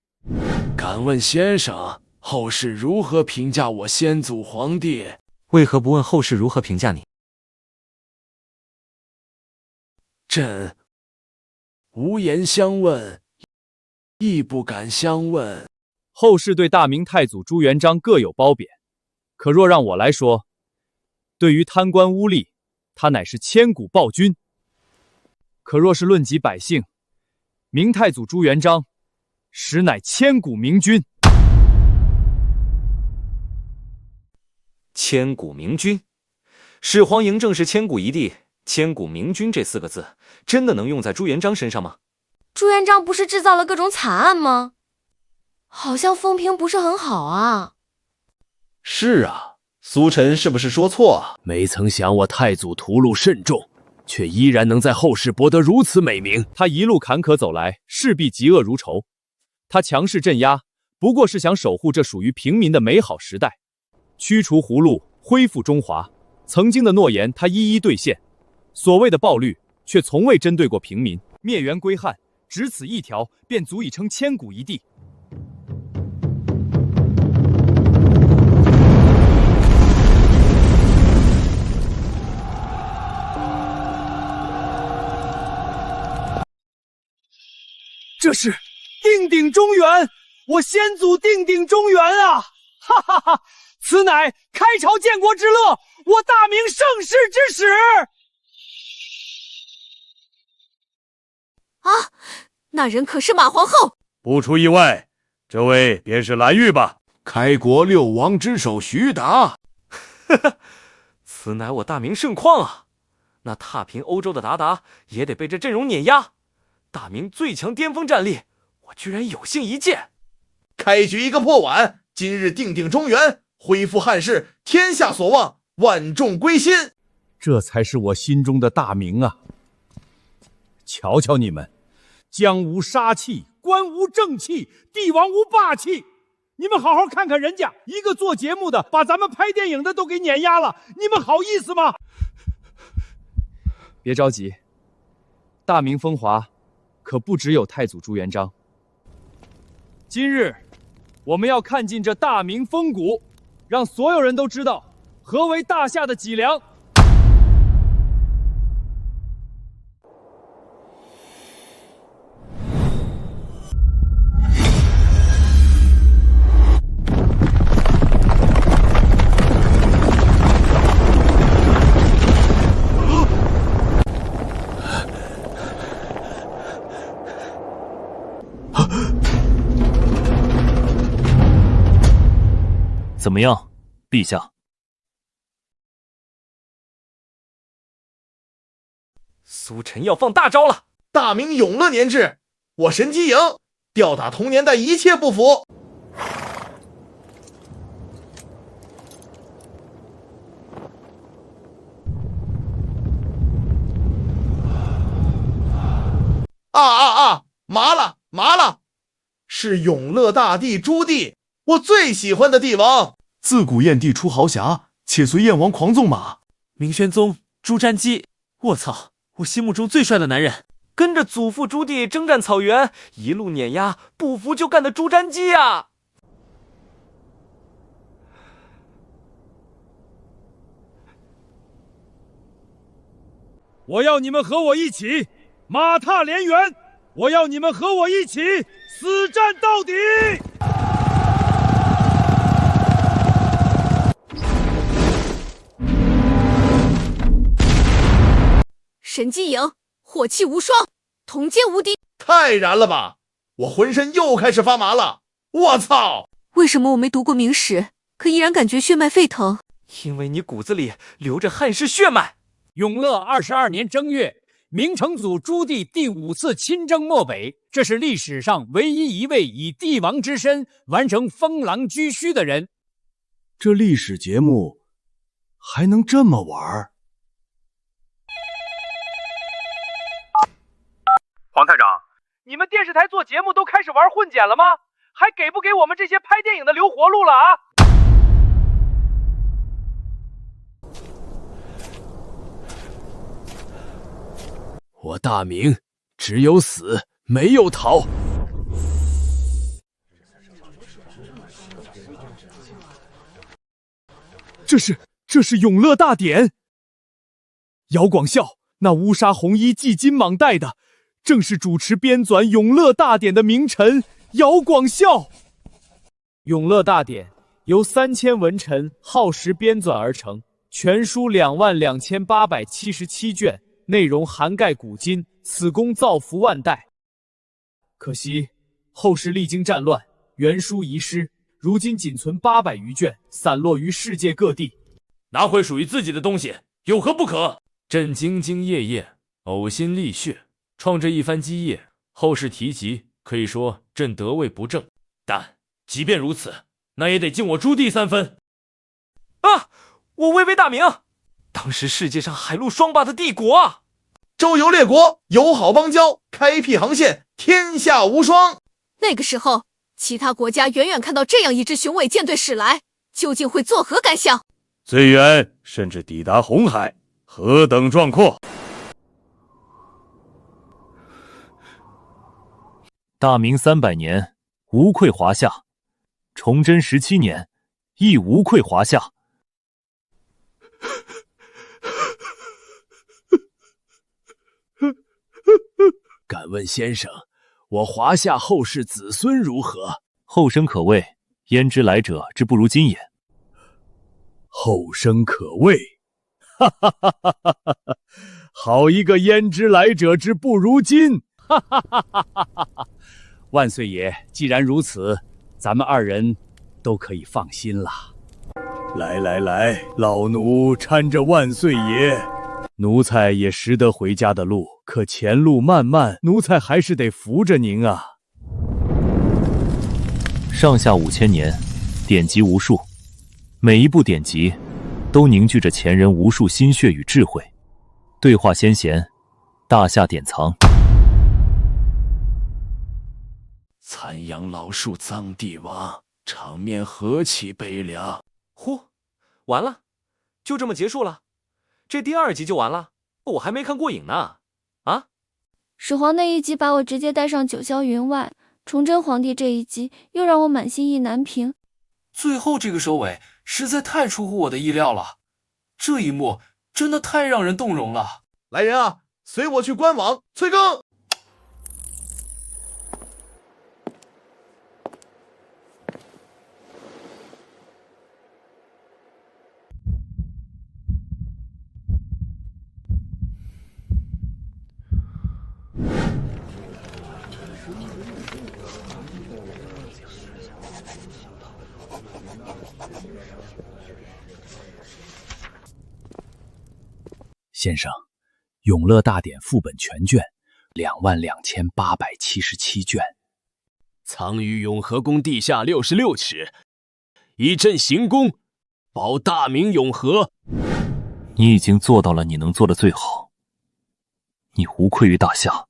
敢问先生，后世如何评价我先祖皇帝？为何不问后世如何评价你？朕无言相问，亦不敢相问。后世对大明太祖朱元璋各有褒贬，可若让我来说，对于贪官污吏，他乃是千古暴君；可若是论及百姓，明太祖朱元璋实乃千古明君。千古明君，始皇嬴政是千古一帝，千古明君这4个字，真的能用在朱元璋身上吗？朱元璋不是制造了各种惨案吗？好像风评不是很好啊。是啊，苏晨是不是说错啊？没曾想我太祖屠戮甚重，却依然能在后世博得如此美名。他一路坎坷走来，势必嫉恶如仇。他强势镇压，不过是想守护这属于平民的美好时代，驱除胡虏，恢复中华。曾经的诺言，他一一兑现。所谓的暴律，却从未针对过平民。灭元归汉，只此一条，便足以称千古一帝。这是定鼎中原，我先祖定鼎中原啊！哈哈哈，此乃开朝建国之乐，我大明盛世之始。啊，那人可是马皇后？不出意外，这位便是蓝玉吧？开国6王之首徐达。呵呵，此乃我大明盛况啊！那踏平欧洲的鞑靼也得被这阵容碾压。大明最强巅峰战力，我居然有幸一见。开局一个破碗，今日定定中原，恢复汉室，天下所望，万众归心。这才是我心中的大明啊！瞧瞧你们，疆无杀气，官无正气，帝王无霸气。你们好好看看人家，一个做节目的把咱们拍电影的都给碾压了，你们好意思吗？别着急，大明风华可不只有太祖朱元璋。今日我们要看尽这大明风骨，让所有人都知道何为大夏的脊梁。怎么样，陛下？苏晨要放大招了！大明永乐年制，我神机营吊打同年代一切不服。麻了！是永乐大帝朱棣，我最喜欢的帝王。自古燕帝出豪侠，且随燕王狂纵马。明宣宗朱瞻基，我操，我心目中最帅的男人。跟着祖父朱棣征战草原，一路碾压，不服就干的朱瞻基啊！我要你们和我一起马踏连元，我要你们和我一起死战到底！神机营火气无双，铜剑无敌，太燃了吧！我浑身又开始发麻了，我操！为什么我没读过明史，可依然感觉血脉沸腾？因为你骨子里流着汉室血脉。永乐22年正月，明成祖朱棣第5次亲征漠北，这是历史上唯一一位以帝王之身完成封狼居胥的人。这历史节目还能这么玩？黄台长，你们电视台做节目都开始玩混剪了吗？还给不给我们这些拍电影的留活路了啊？我大明只有死，没有逃。这是永乐大典。姚广孝那乌纱红衣系金蟒带的，正是主持编纂永乐大典的名臣姚广孝。永乐大典由3000文臣耗时编纂而成，全书22877卷，内容涵盖古今，此功造福万代。可惜后世历经战乱，原书遗失，如今仅存800余卷，散落于世界各地。拿回属于自己的东西，有何不可？朕兢兢业业，呕心沥血，创这一番基业，后世提及，可以说朕得位不正。但即便如此，那也得敬我朱棣3分。啊！我巍巍大明，当时世界上海陆双霸的帝国啊！周游列国，友好邦交，开辟航线，天下无双。那个时候，其他国家远远看到这样一支雄伟舰队驶来，究竟会作何感想？最远甚至抵达红海，何等壮阔！大明300年，无愧华夏；崇祯17年，亦无愧华夏。敢问先生，我华夏后世子孙如何？后生可畏，焉知来者之不如今也。后生可畏，哈哈哈哈哈哈！好一个焉知来者之不如今！哈哈哈哈哈哈！万岁爷，既然如此，咱们2人都可以放心了。来来来，老奴搀着万岁爷。奴才也识得回家的路，可前路漫漫，奴才还是得扶着您啊。上下5000年，典籍无数，每一部典籍都凝聚着前人无数心血与智慧。对话先贤，大夏典藏。残阳老树臧帝王，场面何其悲凉！呼，完了，就这么结束了？这第2集就完了？我还没看过瘾呢。啊！始皇那一集把我直接带上九霄云外，崇祯皇帝这一集又让我满心意难平。最后这个收尾实在太出乎我的意料了，这一幕真的太让人动容了。来人啊，随我去官网催更。先生，《永乐大典》副本全卷，22877卷，藏于永和宫地下66尺，以朕行宫，保大明永和。你已经做到了你能做的最好，你无愧于大夏。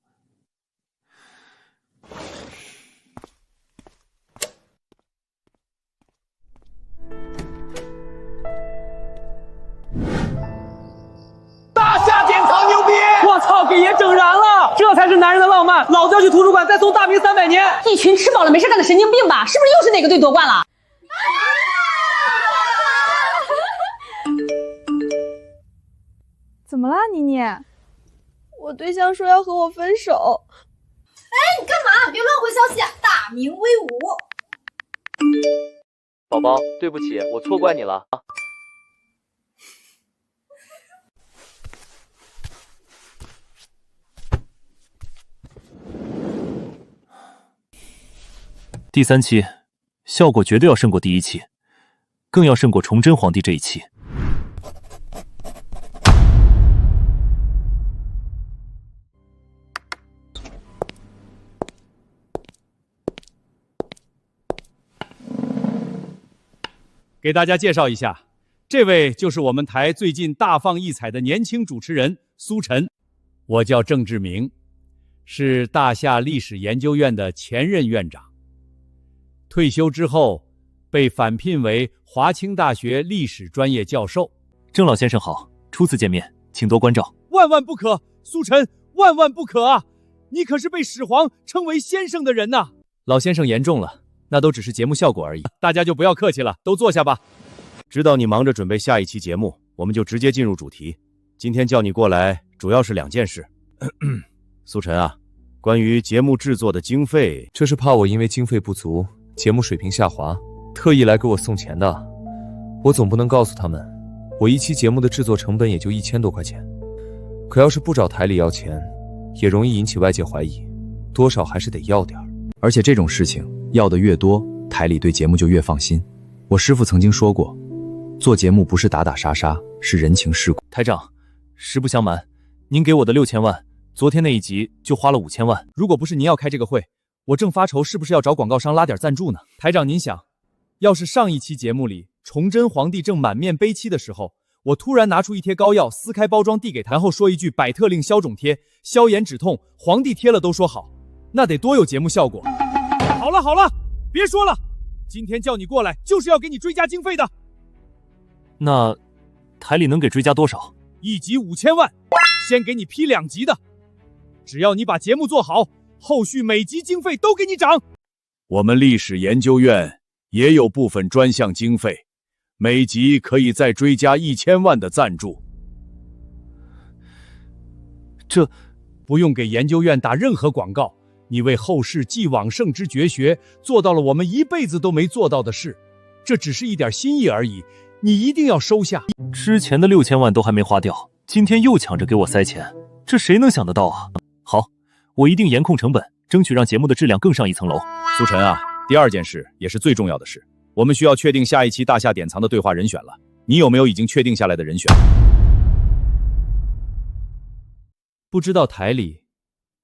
大夏典藏牛逼！我操，给爷整燃了！这才是男人的浪漫！老子要去图书馆再送大明300年！一群吃饱了没事干的神经病吧？是不是又是哪个队夺冠了？怎么啦，妮妮？我对象说要和我分手。哎，你干嘛？别乱回消息！大明威武！宝宝，对不起，我错怪你了。第3期效果绝对要胜过第1期，更要胜过崇祯皇帝这一期。给大家介绍一下，这位就是我们台最近大放异彩的年轻主持人苏晨。我叫郑志明，是大夏历史研究院的前任院长。退休之后，被返聘为华清大学历史专业教授。郑老先生好，初次见面，请多关照。万万不可，苏晨，万万不可啊！你可是被始皇称为先生的人呐！老先生言重了，那都只是节目效果而已，大家就不要客气了，都坐下吧。知道你忙着准备下一期节目，我们就直接进入主题。今天叫你过来，主要是2件事。苏晨啊，关于节目制作的经费，这是怕我因为经费不足，节目水平下滑，特意来给我送钱的。我总不能告诉他们，我一期节目的制作成本也就1000多块钱。可要是不找台里要钱，也容易引起外界怀疑，多少还是得要点儿。而且这种事情要的越多，台里对节目就越放心。我师父曾经说过，做节目不是打打杀杀，是人情世故。台长，实不相瞒，您给我的6000万，昨天那一集就花了5000万。如果不是您要开这个会，我正发愁是不是要找广告商拉点赞助呢。台长您想，要是上一期节目里崇祯皇帝正满面悲戚的时候，我突然拿出一贴膏药，撕开包装递给他，然后说一句百特令消肿贴，消炎止痛，皇帝贴了都说好，那得多有节目效果。好了好了，别说了，今天叫你过来就是要给你追加经费的。那台里能给追加多少？一集5000万，先给你批2集的，只要你把节目做好，后续每集经费都给你涨。我们历史研究院也有部分专项经费，每集可以再追加1000万的赞助。这不用给研究院打任何广告，你为后世继往圣之绝学，做到了我们一辈子都没做到的事，这只是一点心意而已，你一定要收下。之前的6000万都还没花掉，今天又抢着给我塞钱，这谁能想得到啊？好，我一定严控成本，争取让节目的质量更上一层楼。苏晨啊，第2件事也是最重要的事，我们需要确定下一期大夏典藏的对话人选了。你有没有已经确定下来的人选？不知道台里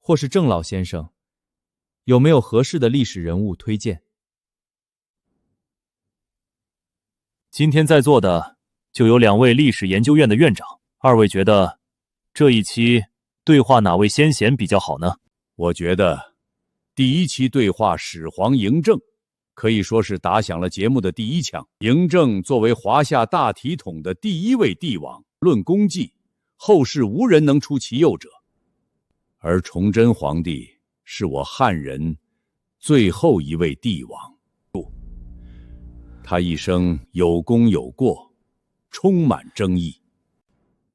或是郑老先生有没有合适的历史人物推荐？今天在座的就有2位历史研究院的院长，2位觉得这一期对话哪位先贤比较好呢？我觉得第1期对话始皇嬴政可以说是打响了节目的第1枪。嬴政作为华夏大体统的第1位帝王，论功绩，后世无人能出其右者。而崇祯皇帝是我汉人最后1位帝王，他一生有功有过，充满争议。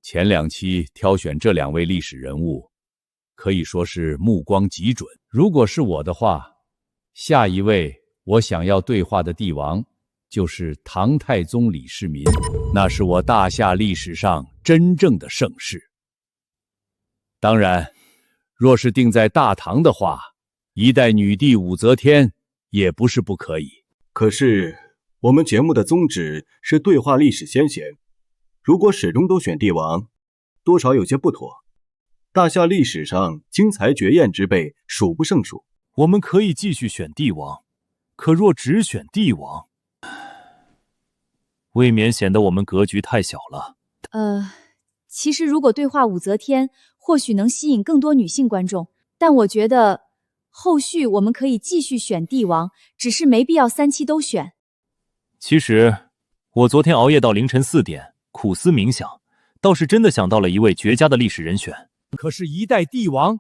前2期挑选这2位历史人物，可以说是目光极准。如果是我的话，下一位我想要对话的帝王就是唐太宗李世民，那是我大夏历史上真正的盛世。当然，若是定在大唐的话，一代女帝武则天也不是不可以。可是我们节目的宗旨是对话历史先贤，如果始终都选帝王，多少有些不妥。大夏历史上经才绝艳之辈数不胜数。我们可以继续选帝王，可若只选帝王，未免显得我们格局太小了。其实如果对话武则天，或许能吸引更多女性观众，但我觉得后续我们可以继续选帝王，只是没必要3期都选。其实我昨天熬夜到凌晨4点，苦思冥想，倒是真的想到了一位绝佳的历史人选。可是1代帝王，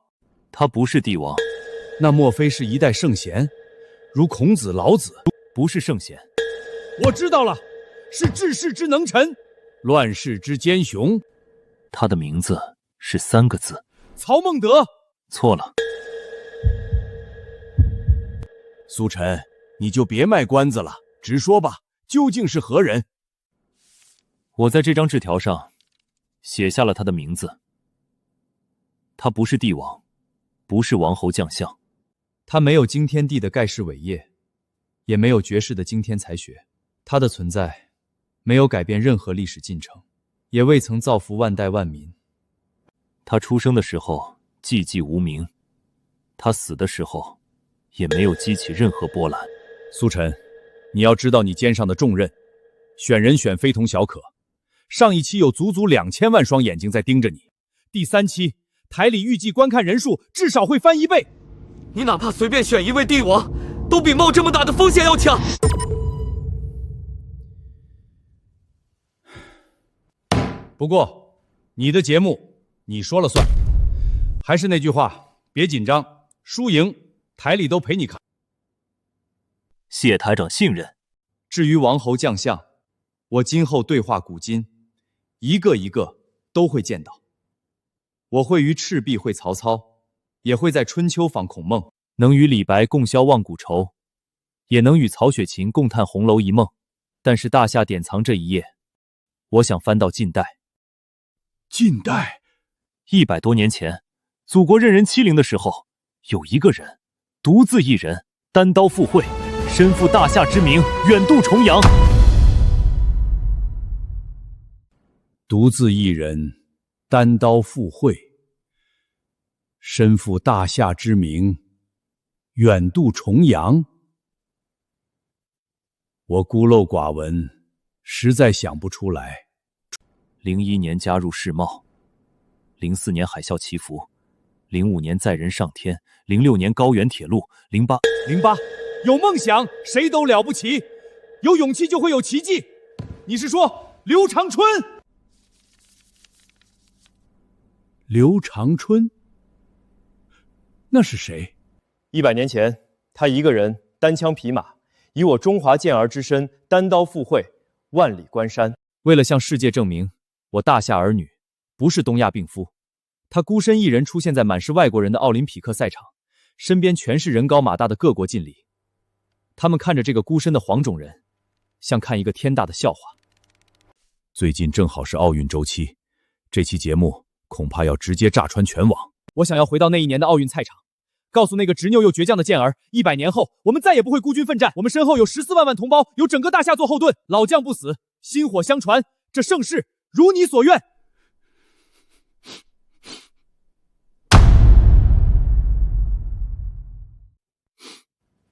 他不是帝王，那莫非是1代圣贤，如孔子、老子？不是圣贤，我知道了，是治世之能臣，乱世之奸雄。他的名字是3个字，曹孟德。错了。苏晨，你就别卖关子了，直说吧，究竟是何人？我在这张字条上写下了他的名字。他不是帝王，不是王侯将相，他没有惊天地的盖世伟业，也没有绝世的惊天才学。他的存在没有改变任何历史进程，也未曾造福万代万民。他出生的时候寂寂无名，他死的时候也没有激起任何波澜。苏晨，你要知道你肩上的重任，选人选非同小可。上一期有足足2000万双眼睛在盯着你，第3期台里预计观看人数至少会翻1倍。你哪怕随便选1位帝王，都比冒这么大的风险要强。不过，你的节目你说了算。还是那句话，别紧张，输赢台里都陪你看。谢台长信任。至于王侯将相，我今后对话古今，一个一个都会见到。我会于赤壁会曹操，也会在春秋访孔孟，能与李白共销万古愁，也能与曹雪芹共探红楼一梦。但是大夏典藏这一页，我想翻到近代。近代，100多年前，祖国任人欺凌的时候，有一个人，独自一人，单刀赴会，身负大夏之名，远渡重洋。独自一人，单刀赴会，身负大夏之名，远渡重洋。我孤陋寡闻，实在想不出来。01年加入世贸，04年海啸祈福，05年载人上天，06年高原铁路，08有梦想谁都了不起，有勇气就会有奇迹。你是说刘长春？刘长春？那是谁？100年前，他一个人单枪匹马，以我中华健儿之身，单刀赴会，万里关山。为了向世界证明我大夏儿女不是东亚病夫，他孤身一人出现在满是外国人的奥林匹克赛场，身边全是人高马大的各国劲旅。他们看着这个孤身的黄种人，像看一个天大的笑话。最近正好是奥运周期，这期节目恐怕要直接炸穿全网。我想要回到那一年的奥运赛场，告诉那个执拗又倔强的健儿，100年后我们再也不会孤军奋战，我们身后有14万同胞，有整个大夏做后盾，老将不死，薪火相传，这盛世如你所愿。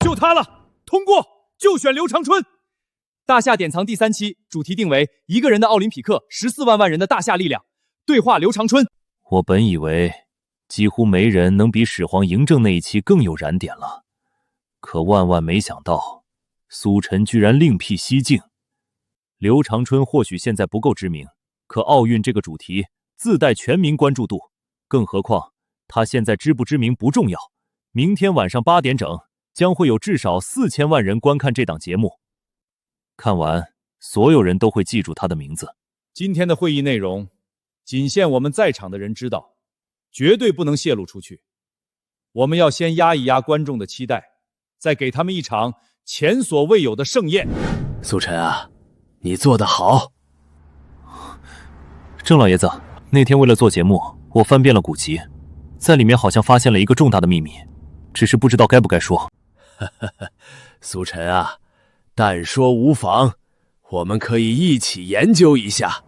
就他了，通过，就选刘长春。大夏典藏第3期，主题定为一个人的奥林匹克，14万万人的大夏力量。对话刘长春。我本以为几乎没人能比始皇嬴政那一期更有燃点了，可万万没想到，苏晨居然另辟蹊径。刘长春或许现在不够知名，可奥运这个主题自带全民关注度，更何况他现在知不知名不重要。明天晚上8点整，将会有至少4000万人观看这档节目。看完，所有人都会记住他的名字。今天的会议内容，仅限我们在场的人知道，绝对不能泄露出去。我们要先压一压观众的期待，再给他们一场前所未有的盛宴。苏晨啊，你做得好。郑老爷子，那天为了做节目，我翻遍了古籍，在里面好像发现了一个重大的秘密，只是不知道该不该说。苏晨啊，但说无妨，我们可以一起研究一下。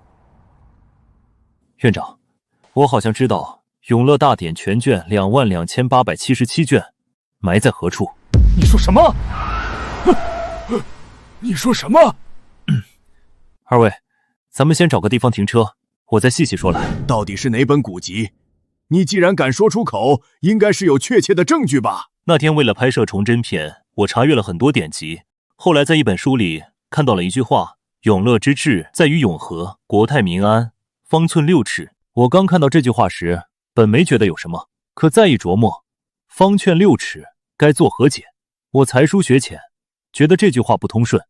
院长，我好像知道《永乐大典》全卷22877卷埋在何处。你说什么？你说什么？二位，咱们先找个地方停车，我再细细说来。到底是哪本古籍？你既然敢说出口，应该是有确切的证据吧？那天为了拍摄崇祯片，我查阅了很多典籍，后来在一本书里看到了一句话：永乐之治在于永和，国泰民安，方寸6尺。我刚看到这句话时，本没觉得有什么，可再一琢磨，方寸6尺该作何解？我才疏学浅，觉得这句话不通顺，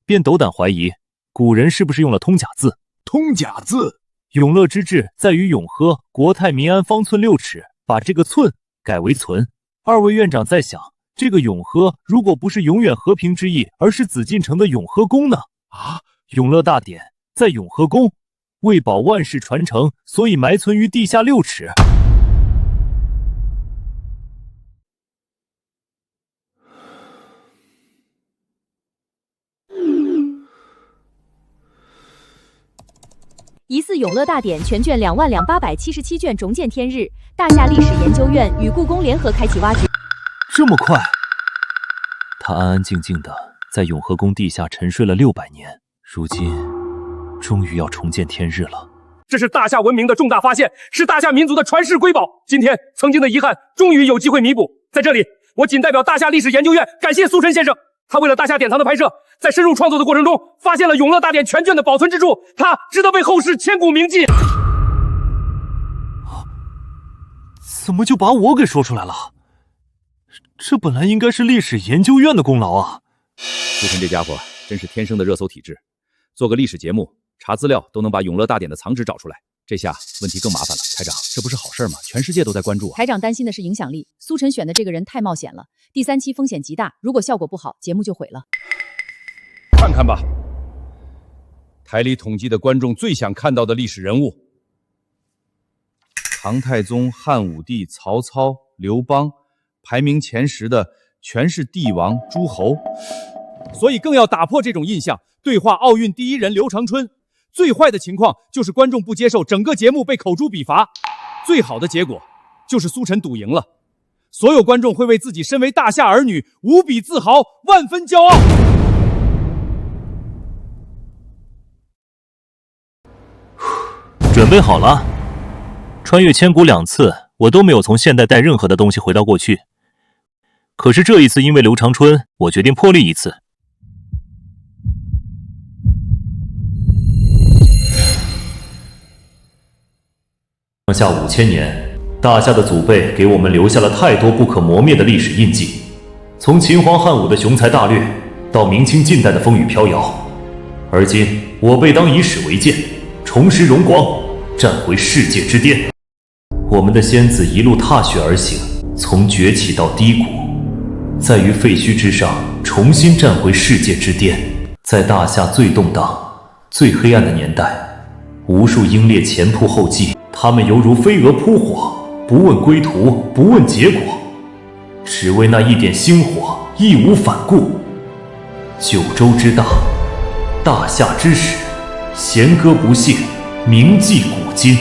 便斗胆怀疑古人是不是用了通假字。通假字？永乐之治在于永和，国泰民安，方寸6尺，把这个寸改为存。二位院长在想，这个永和如果不是永远和平之意，而是紫禁城的永和宫呢？永乐大典在永和宫，为保万世传承，所以埋存于地下6尺。疑似《永乐大典》全卷22877卷重见天日，大夏历史研究院与故宫联合开启挖掘。这么快？他安安静静的在永和宫地下沉睡了600年，如今终于要重见天日了。这是大夏文明的重大发现，是大夏民族的传世瑰宝。今天曾经的遗憾终于有机会弥补。在这里，我仅代表大夏历史研究院感谢苏晨先生。他为了大夏典藏的拍摄，在深入创作的过程中，发现了《永乐大典》全卷的保存之处，他值得被后世千古铭记。怎么就把我给说出来了？这本来应该是历史研究院的功劳啊！苏晨这家伙真是天生的热搜体质，做个历史节目，查资料都能把《永乐大典》的藏址找出来。这下问题更麻烦了，台长，这不是好事吗？全世界都在关注啊！台长担心的是影响力，苏晨选的这个人太冒险了，第3期风险极大，如果效果不好，节目就毁了。看看吧，台里统计的观众最想看到的历史人物：唐太宗、汉武帝、曹操、刘邦，排名前10的全是帝王诸侯，所以更要打破这种印象，对话奥运第1人刘长春。最坏的情况就是观众不接受，整个节目被口诛笔伐；最好的结果就是苏晨赌赢了，所有观众会为自己身为大夏儿女无比自豪，万分骄傲。准备好了？穿越千古2次，我都没有从现代带任何的东西回到过去。可是这一次，因为刘长春，我决定破例一次。下5000年，大夏的祖辈给我们留下了太多不可磨灭的历史印记。从秦皇汉武的雄才大略，到明清近代的风雨飘摇，而今我辈当以史为鉴，重拾荣光，站回世界之巅。我们的先子一路踏雪而行，从崛起到低谷，在于废墟之上重新站回世界之巅。在大夏最动荡、最黑暗的年代，无数英烈前仆后继，他们犹如飞蛾扑火，不问归途，不问结果，只为那一点星火，义无反顾。九州之大，大夏之始，弦歌不懈，铭记古今。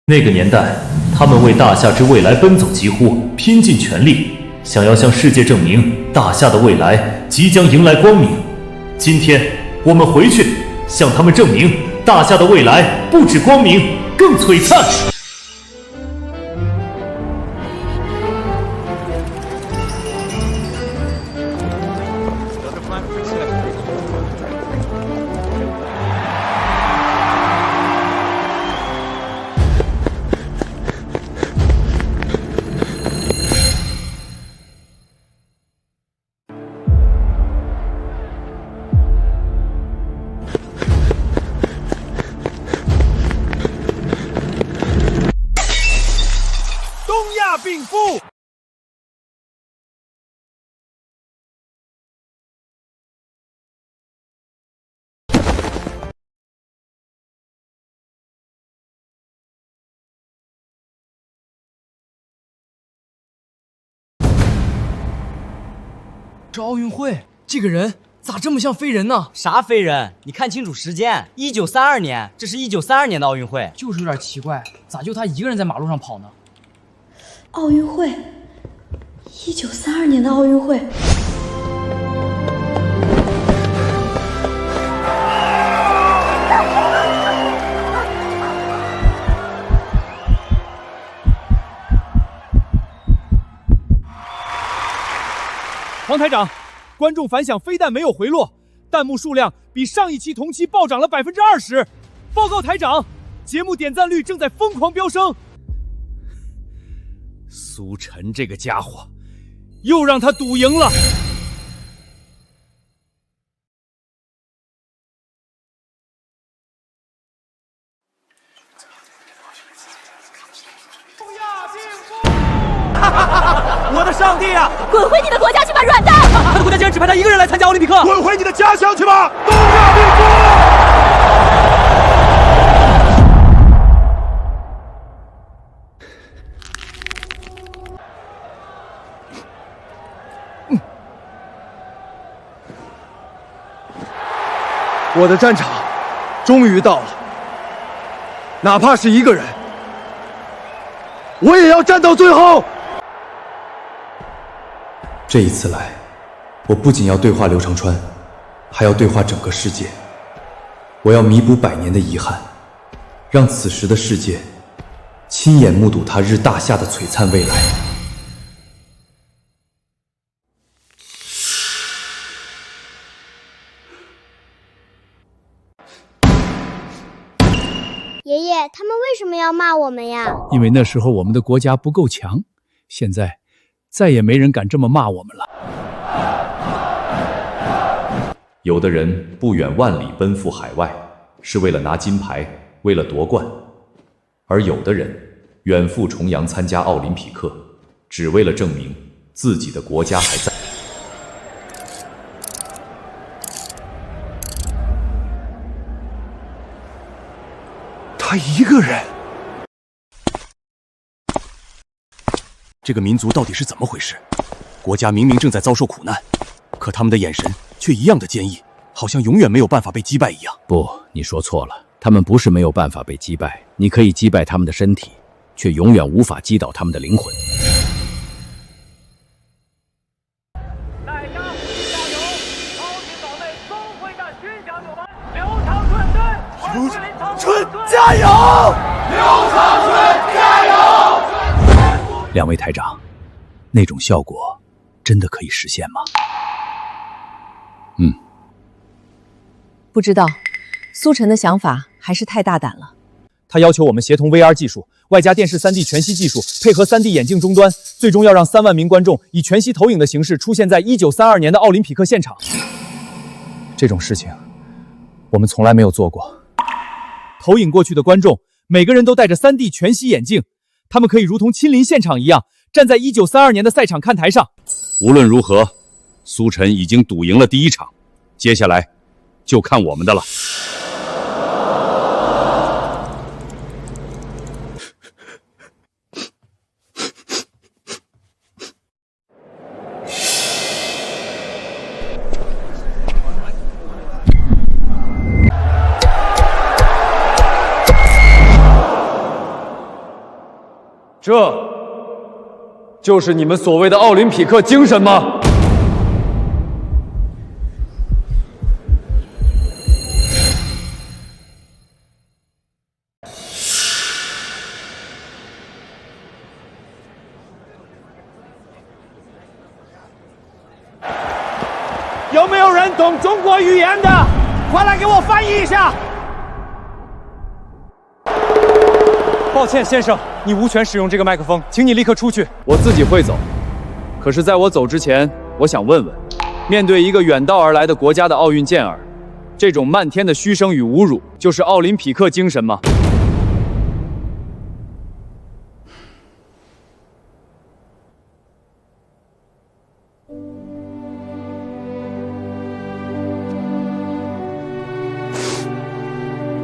那个年代，他们为大夏之未来奔走疾呼，拼尽全力，想要向世界证明大夏的未来即将迎来光明。今天，我们回去向他们证明，大夏的未来不止光明，更璀璨。禀赋。这奥运会，这个人咋这么像飞人呢？啥飞人？你看清楚时间，1932年，这是1932年的奥运会。就是有点奇怪，咋就他一个人在马路上跑呢？奥运会，1932年的奥运会。黄台长，观众反响非但没有回落，弹幕数量比上一期同期暴涨了20%。报告台长，节目点赞率正在疯狂飙升。苏晨这个家伙，又让他赌赢了。我的上帝啊！滚回你的国家去吧，软蛋！他的国家竟然只派他一个人来参加奥林匹克！滚回你的家乡去吧，东亚病夫！我的战场终于到了，哪怕是一个人，我也要战到最后。这一次来，我不仅要对话刘长川，还要对话整个世界。我要弥补100年的遗憾，让此时的世界亲眼目睹他日大夏的璀璨未来。爷爷，他们为什么要骂我们呀？因为那时候我们的国家不够强，现在再也没人敢这么骂我们了。有的人不远万里奔赴海外，是为了拿金牌，为了夺冠；而有的人远赴重洋参加奥林匹克，只为了证明自己的国家还在。他一个人，这个民族到底是怎么回事？国家明明正在遭受苦难，可他们的眼神却一样的坚毅，好像永远没有办法被击败一样。不，你说错了，他们不是没有办法被击败，你可以击败他们的身体，却永远无法击倒他们的灵魂。大家加油！超级岛内松会战军饷有完，刘长春队，刘长春加油！刘长春加油！两位台长，那种效果真的可以实现吗？不知道，苏晨的想法还是太大胆了。他要求我们协同 VR 技术，外加电视 3D 全息技术，配合 3D 眼镜终端，最终要让3万名观众以全息投影的形式出现在1932年的奥林匹克现场。这种事情，我们从来没有做过。投影过去的观众，每个人都戴着 3D 全息眼镜，他们可以如同亲临现场一样，站在1932年的赛场看台上。无论如何，苏晨已经赌赢了第1场，接下来就看我们的了。这就是你们所谓的奥林匹克精神吗？有没有人懂中国语言的？快来给我翻译一下！抱歉，先生，你无权使用这个麦克风，请你立刻出去。我自己会走，可是在我走之前，我想问问，面对一个远道而来的国家的奥运健儿，这种漫天的嘘声与侮辱，就是奥林匹克精神吗？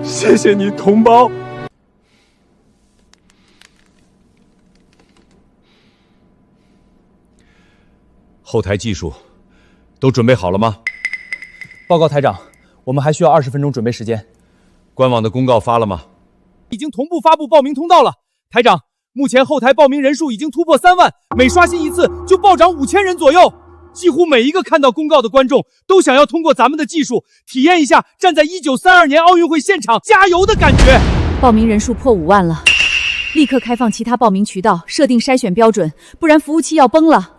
谢谢你，同胞。后台技术都准备好了吗？报告台长，我们还需要20分钟准备时间。官网的公告发了吗？已经同步发布报名通道了。台长，目前后台报名人数已经突破3万，每刷新一次就暴涨5000人左右。几乎每一个看到公告的观众都想要通过咱们的技术，体验一下站在1932年奥运会现场加油的感觉。报名人数破5万了，立刻开放其他报名渠道，设定筛选标准，不然服务器要崩了。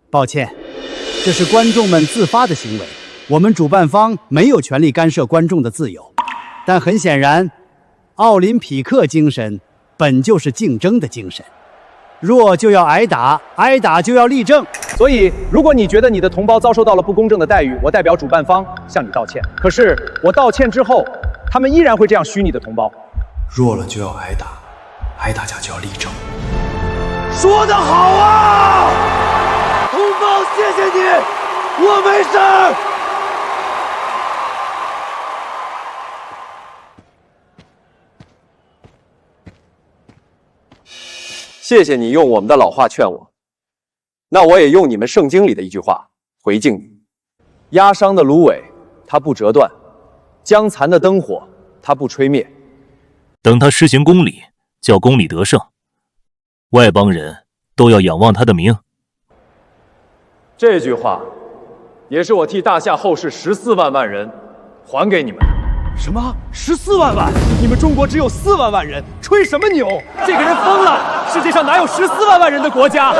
抱歉，这是观众们自发的行为，我们主办方没有权利干涉观众的自由。但很显然，奥林匹克精神本就是竞争的精神，弱就要挨打，挨打就要立正。所以，如果你觉得你的同胞遭受到了不公正的待遇，我代表主办方向你道歉。可是，我道歉之后，他们依然会这样虚你的同胞。弱了就要挨打，挨大家就要立正。说得好啊！同胞，谢谢你，我没事儿。谢谢你用我们的老话劝我，那我也用你们圣经里的一句话回敬你：压伤的芦苇它不折断，将残的灯火它不吹灭。等他施行公理，叫公理得胜，外邦人都要仰望他的名。这句话也是我替大夏后世14万人还给你们。什么？14万？你们中国只有4万人，吹什么牛？这个人疯了！世界上哪有14万人的国家？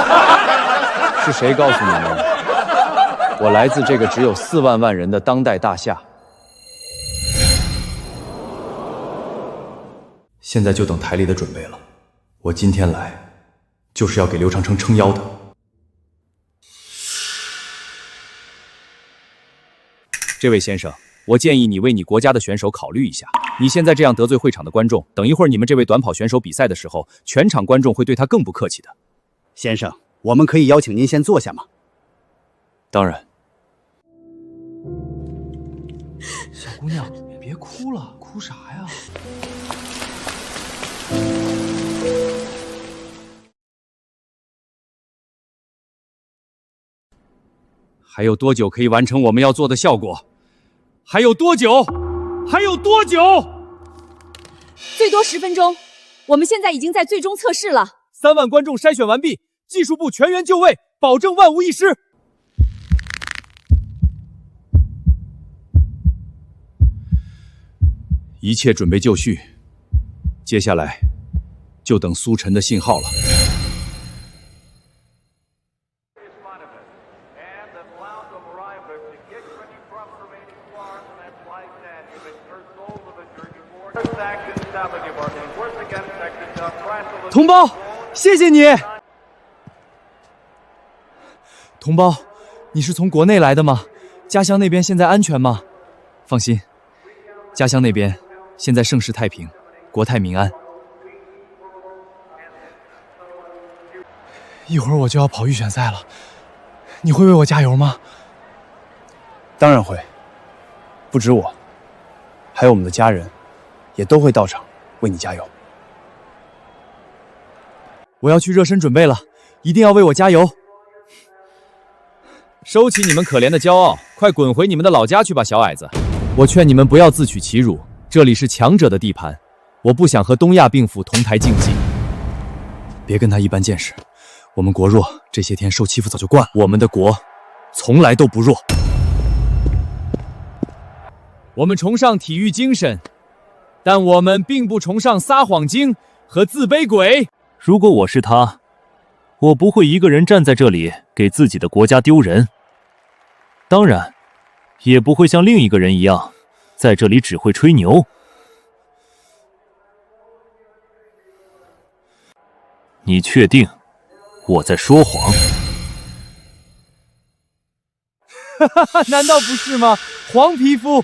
是谁告诉你们，我来自这个只有4万人的当代大夏？现在就等台里的准备了。我今天来，就是要给刘长城撑腰的。这位先生，我建议你为你国家的选手考虑一下。你现在这样得罪会场的观众，等一会儿你们这位短跑选手比赛的时候，全场观众会对他更不客气的。先生，我们可以邀请您先坐下吗？当然。小姑娘，别哭了，哭啥呀？还有多久可以完成我们要做的效果？还有多久？还有多久？最多10分钟。我们现在已经在最终测试了。3万观众筛选完毕，技术部全员就位，保证万无一失。一切准备就绪，接下来就等苏晨的信号了。同胞，谢谢你。同胞，你是从国内来的吗？家乡那边现在安全吗？放心，家乡那边现在盛世太平，国泰民安。一会儿我就要跑预选赛了，你会为我加油吗？当然会，不止我，还有我们的家人，也都会到场为你加油。我要去热身准备了，一定要为我加油。收起你们可怜的骄傲，快滚回你们的老家去吧，小矮子！我劝你们不要自取其辱，这里是强者的地盘，我不想和东亚病夫同台竞技。别跟他一般见识，我们国弱，这些天受欺负早就惯了。我们的国从来都不弱。我们崇尚体育精神，但我们并不崇尚撒谎精和自卑鬼。如果我是他，我不会一个人站在这里给自己的国家丢人，当然，也不会像另一个人一样，在这里只会吹牛。你确定我在说谎？哈哈，难道不是吗？黄皮肤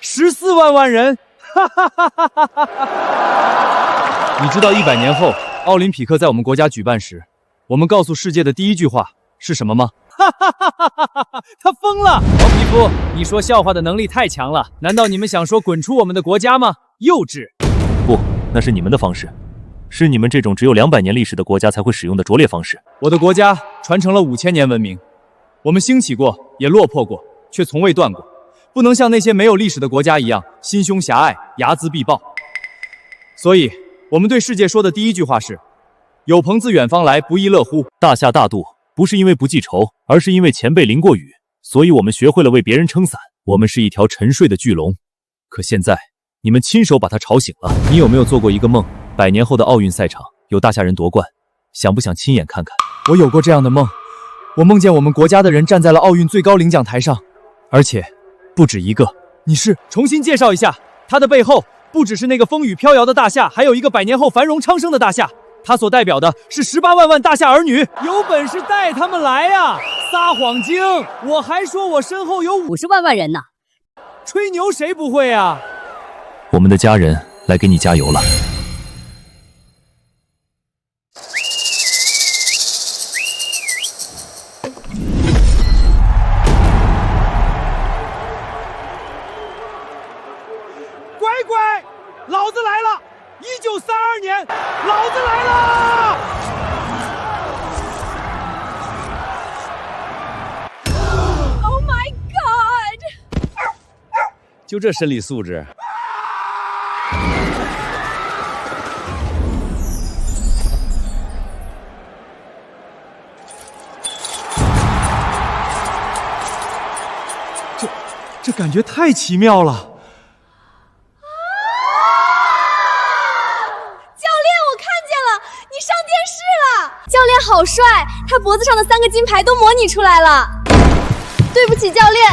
，14万人！哈哈哈哈哈哈！你知道100年后奥林匹克在我们国家举办时，我们告诉世界的第一句话是什么吗？哈哈哈哈哈哈！他疯了！黄皮肤，你说笑话的能力太强了，难道你们想说滚出我们的国家吗？幼稚！不，那是你们的方式。是你们这种只有200年历史的国家才会使用的拙劣方式。我的国家传承了5000年文明，我们兴起过，也落魄过，却从未断过。不能像那些没有历史的国家一样心胸狭隘，睚眦必报。所以，我们对世界说的第一句话是：有朋自远方来，不亦乐乎。大夏大度，不是因为不记仇，而是因为前辈淋过雨，所以我们学会了为别人撑伞。我们是一条沉睡的巨龙，可现在你们亲手把它吵醒了。你有没有做过一个梦？100年后的奥运赛场有大夏人夺冠，想不想亲眼看看？我有过这样的梦，我梦见我们国家的人站在了奥运最高领奖台上，而且不止一个。你是？重新介绍一下，它的背后不只是那个风雨飘摇的大夏，还有一个100年后繁荣昌盛的大夏，它所代表的是18万大夏儿女。有本事带他们来呀！撒谎精！我还说我身后有50万人呢，吹牛谁不会啊？我们的家人来给你加油了。老子来了！1932年，老子来了 ！Oh my god！ 就这生理素质。这感觉太奇妙了。教练好帅，他脖子上的3个金牌都模拟出来了。对不起，教练，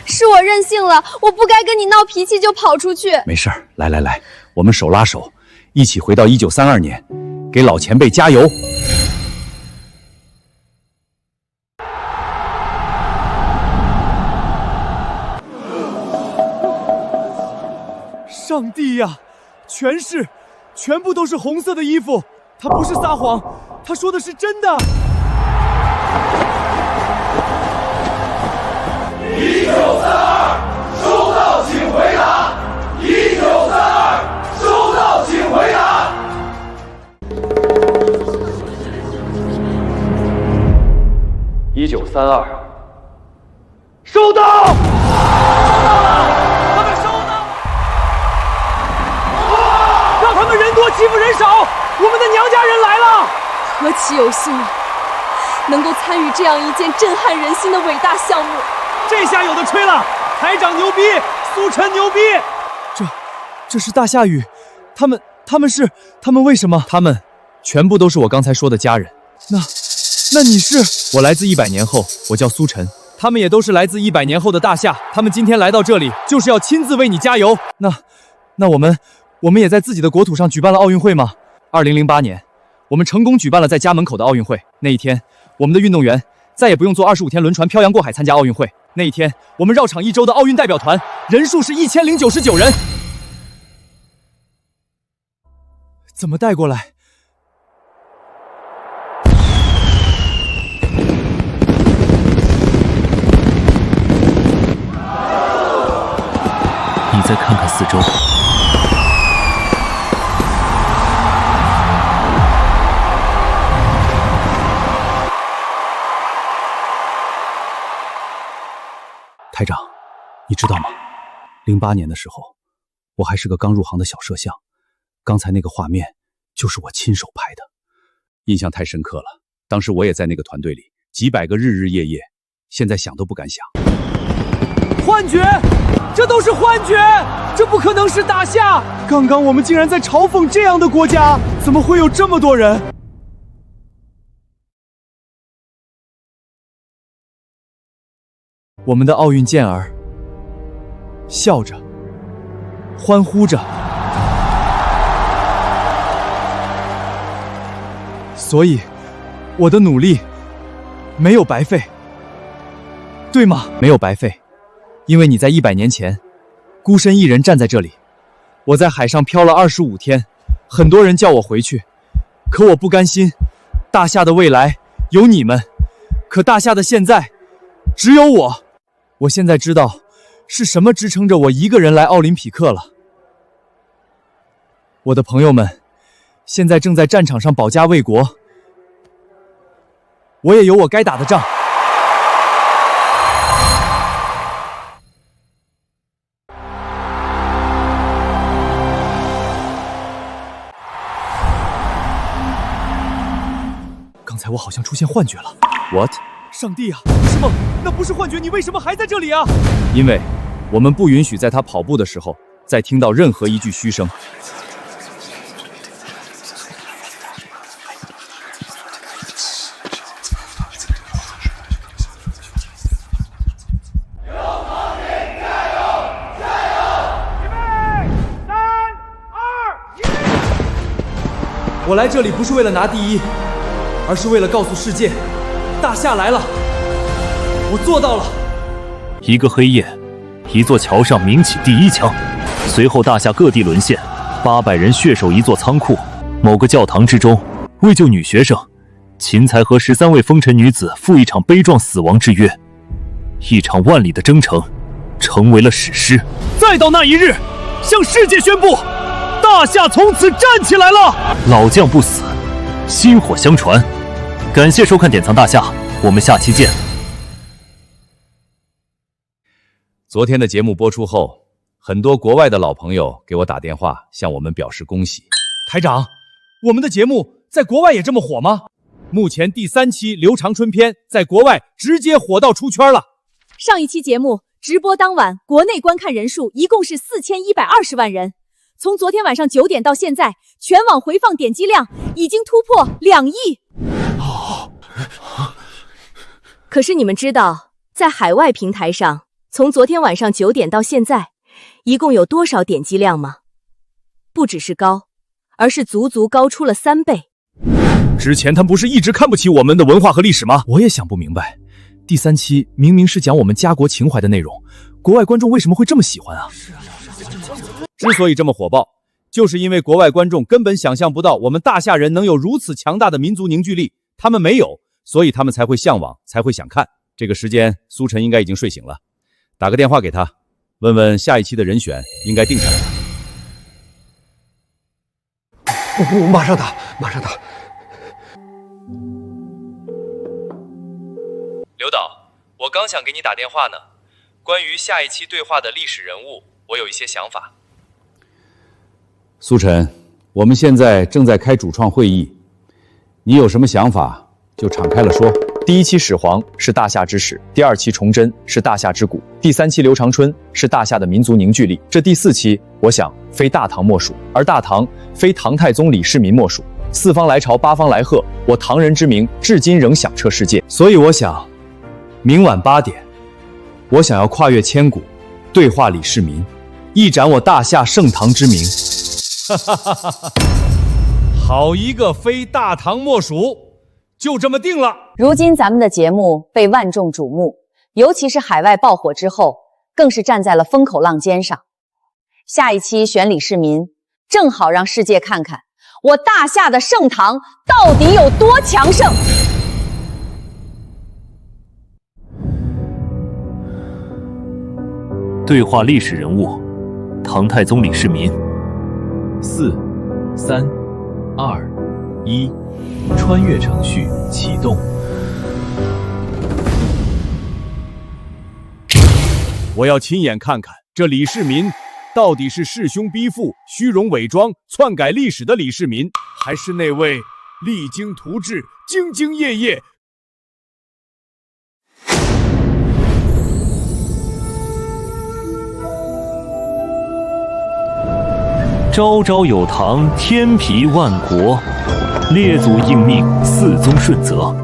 是我任性了，我不该跟你闹脾气就跑出去。没事儿，来，我们手拉手，一起回到1932年，给老前辈加油。上帝呀，全部都是红色的衣服，他不是撒谎。他说的是真的。1932，收到，请回答。1932，收到，请回答。1932，收到。他们收到。让他们人多欺负人少，我们的娘家人来了。何其有幸啊！能够参与这样一件震撼人心的伟大项目。这下有的吹了，台长牛逼，苏晨牛逼。这是大夏语，他们为什么？他们全部都是我刚才说的家人。那你是？我来自100年后，我叫苏晨。他们也都是来自100年后的大夏，他们今天来到这里，就是要亲自为你加油。那我们也在自己的国土上举办了奥运会吗？2008年。我们成功举办了在家门口的奥运会。那一天，我们的运动员再也不用坐25天轮船漂洋过海参加奥运会。那一天，我们绕场1周的奥运代表团人数是1099人。怎么带过来？你再看看四周。台长，你知道吗？08年的时候，我还是个刚入行的小摄像，刚才那个画面就是我亲手拍的，印象太深刻了。当时我也在那个团队里，几百个日日夜夜，现在想都不敢想。幻觉，这都是幻觉，这不可能是大夏！刚刚我们竟然在嘲讽这样的国家，怎么会有这么多人？我们的奥运健儿笑着，欢呼着，所以我的努力没有白费，对吗？没有白费，因为你在100年前孤身一人站在这里，我在海上漂了25天，很多人叫我回去，可我不甘心。大夏的未来有你们，可大夏的现在只有我。我现在知道是什么支撑着我一个人来奥林匹克了。我的朋友们现在正在战场上保家卫国，我也有我该打的仗。刚才我好像出现幻觉了。What？ 上帝啊，是梦，那不是幻觉，你为什么还在这里啊？因为我们不允许在他跑步的时候再听到任何一句嘘声。我来这里不是为了拿第一，而是为了告诉世界，大夏来了，我做到了。一个黑夜，一座桥上鸣起第一枪，随后大夏各地沦陷，800人血守一座仓库。某个教堂之中，为救女学生，秦才和13位风尘女子赴一场悲壮死亡之约，一场万里的征程，成为了史诗。再到那一日，向世界宣布，大夏从此站起来了。老将不死，薪火相传。感谢收看典藏大夏，我们下期见。昨天的节目播出后，很多国外的老朋友给我打电话，向我们表示恭喜。台长，我们的节目在国外也这么火吗？目前第3期刘长春篇在国外直接火到出圈了。上一期节目直播当晚，国内观看人数一共是4120万人。从昨天晚上9点到现在，全网回放点击量已经突破2亿。可是你们知道，在海外平台上，从昨天晚上9点到现在，一共有多少点击量吗？不只是高，而是足足高出了3倍。之前他不是一直看不起我们的文化和历史吗？我也想不明白，第3期明明是讲我们家国情怀的内容，国外观众为什么会这么喜欢啊？之所以这么火爆，就是因为国外观众根本想象不到我们大夏人能有如此强大的民族凝聚力，他们没有，所以他们才会向往，才会想看。这个时间，苏晨应该已经睡醒了，打个电话给他，问问下一期的人选应该定下来了。我马上打，马上打。刘导，我刚想给你打电话呢，关于下一期对话的历史人物，我有一些想法。苏晨，我们现在正在开主创会议，你有什么想法就敞开了说。第1期始皇是大夏之始，第2期崇祯是大夏之古，第3期刘长春是大夏的民族凝聚力，这第4期我想非大唐莫属，而大唐非唐太宗李世民莫属。4方来朝8方来贺，我唐人之名至今仍响彻世界。所以我想，明晚8点，我想要跨越千古，对话李世民，一展我大夏盛唐之名。好一个非大唐莫属，就这么定了。如今咱们的节目被万众瞩目，尤其是海外爆火之后，更是站在了风口浪尖上。下一期选李世民，正好让世界看看我大夏的盛唐到底有多强盛。对话历史人物：唐太宗李世民。4、3、2、1，穿越程序启动。我要亲眼看看这李世民到底是弑兄逼父、虚荣伪装、篡改历史的李世民，还是那位励精图治、兢兢业业。朝朝有堂，天皮万国，列祖应命，四宗顺则。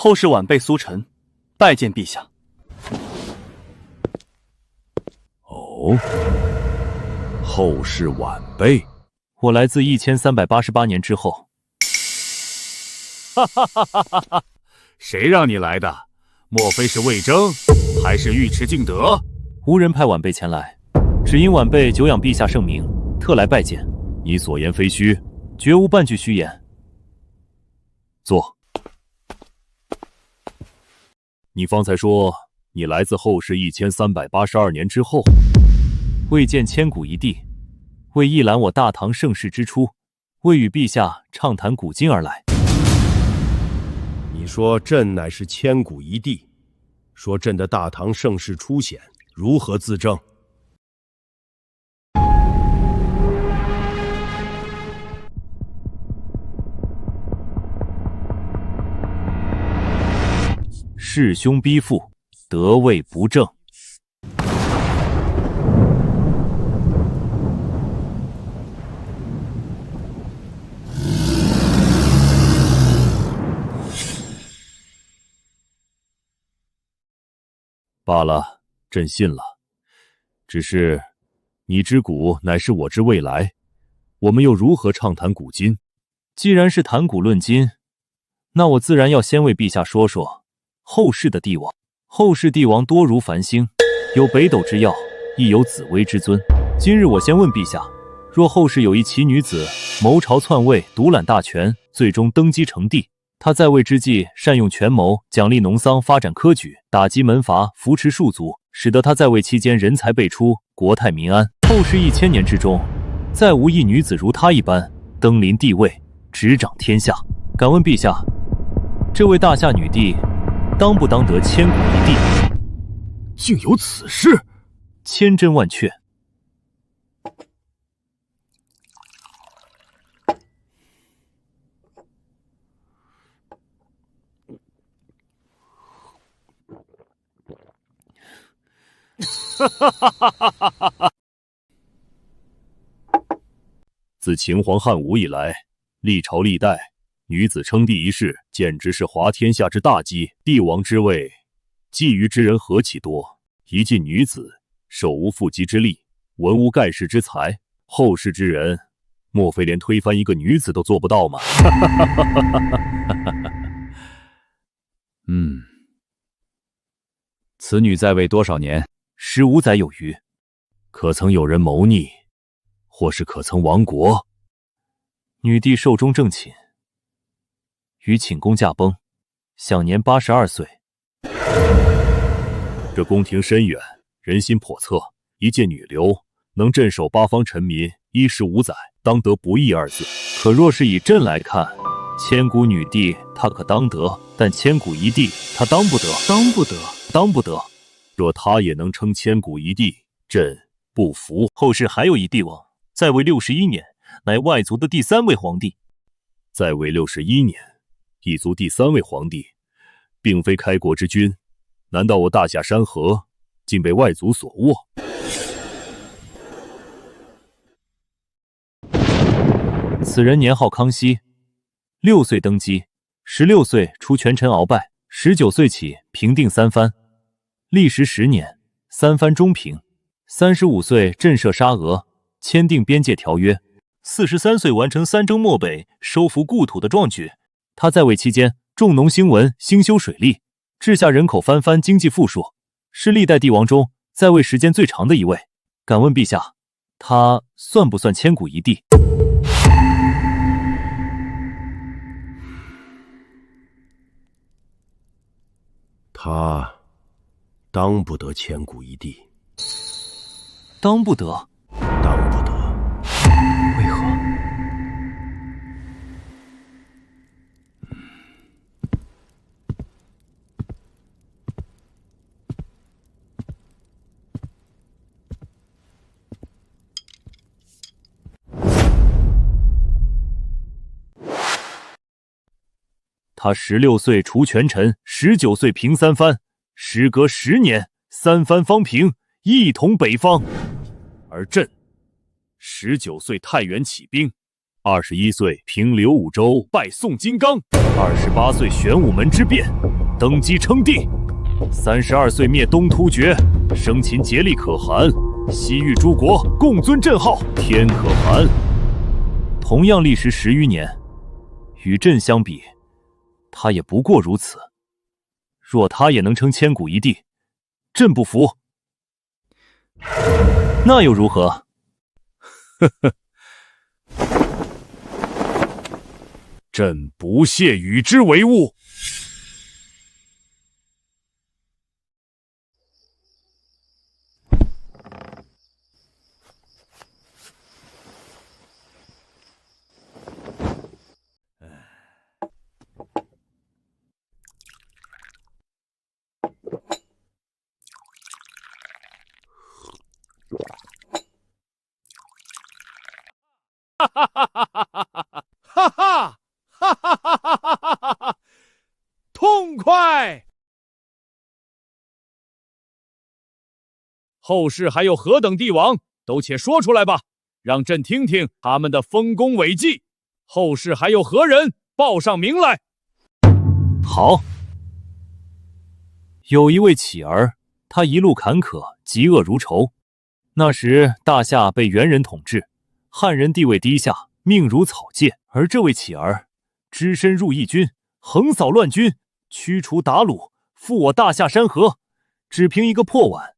后世晚辈苏晨，拜见陛下。哦，后世晚辈，我来自1388年之后。哈哈哈哈哈哈！谁让你来的？莫非是魏征，还是尉迟敬德？无人派晚辈前来，只因晚辈久仰陛下圣明，特来拜见。你所言非虚，绝无半句虚言。坐。你方才说你来自后世1382年之后，为见千古一帝，为一览我大唐盛世之初，为与陛下畅谈古今而来。你说朕乃是千古一帝，说朕的大唐盛世初显，如何自证？弑兄逼父，得位不正。罢了，朕信了。只是，你之古乃是我之未来，我们又如何畅谈古今？既然是谈古论今，那我自然要先为陛下说说后世的帝王。后世帝王多如繁星，有北斗之耀，亦有紫薇之尊。今日我先问陛下，若后世有一奇女子谋朝篡位，独揽大权，最终登基成帝，她在位之际善用权谋，奖励农桑，发展科举，打击门阀，扶持庶族，使得她在位期间人才辈出，国泰民安。后世1000年之中，再无一女子如她一般登临帝位，执掌天下。敢问陛下，这位大夏女帝当不当得千古一帝？竟有此事！千真万确。自秦皇汉武以来，历朝历代女子称帝一事，简直是滑天下之大稽。帝王之位，觊觎之人何其多！一介女子，手无缚鸡之力，文无盖世之才，后世之人，莫非连推翻一个女子都做不到吗？此女在位多少年？15载有余。可曾有人谋逆，或是可曾亡国？女帝寿终正寝，于寝宫驾崩，享年82岁。这宫廷深远，人心叵测，一介女流能镇守八方臣民15载，当得不义2字。可若是以朕来看，千古女帝她可当得，但千古一帝她当不得，当不得。若她也能称千古一帝，朕不服。后世还有一帝王，在位61年，乃外族的第3位皇帝。在位61年，一族第3位皇帝，并非开国之君，难道我大夏山河竟被外族所握？此人年号康熙，6岁登基，16岁除权臣鳌拜，19岁起平定三藩，历时10年，三藩中平。35岁震慑沙俄，签订边界条约。43岁完成3征漠北，收复故土的壮举。他在位期间，重农兴文，兴修水利，治下人口翻番，经济富庶。是历代帝王中在位时间最长的一位。敢问陛下，他算不算千古一帝？他当不得千古一帝。当不得？当不得。为何？他16岁除权臣，19岁平三藩，时隔10年，三藩方平，一统北方。而朕19岁太原起兵，21岁平刘武周，败宋金刚，28岁玄武门之变，登基称帝，32岁灭东突厥，生擒竭力可汗，西域诸国共尊朕号天可汗。同样历时10余年，与朕相比，他也不过如此。若他也能称千古一帝，朕不服。那又如何？呵呵，朕不屑与之为伍。哈哈哈哈哈哈哈哈哈哈哈！痛快！后世还有何等帝王，都且说出来吧，让朕听听他们的丰功伟绩。后世还有何人，报上名来。好，有一位乞儿，他一路坎坷，嫉恶如仇。那时大夏被元人统治，汉人地位低下，命如草芥。而这位乞儿只身入义军，横扫乱军，驱除鞑虏，复我大夏山河，只凭一个破碗，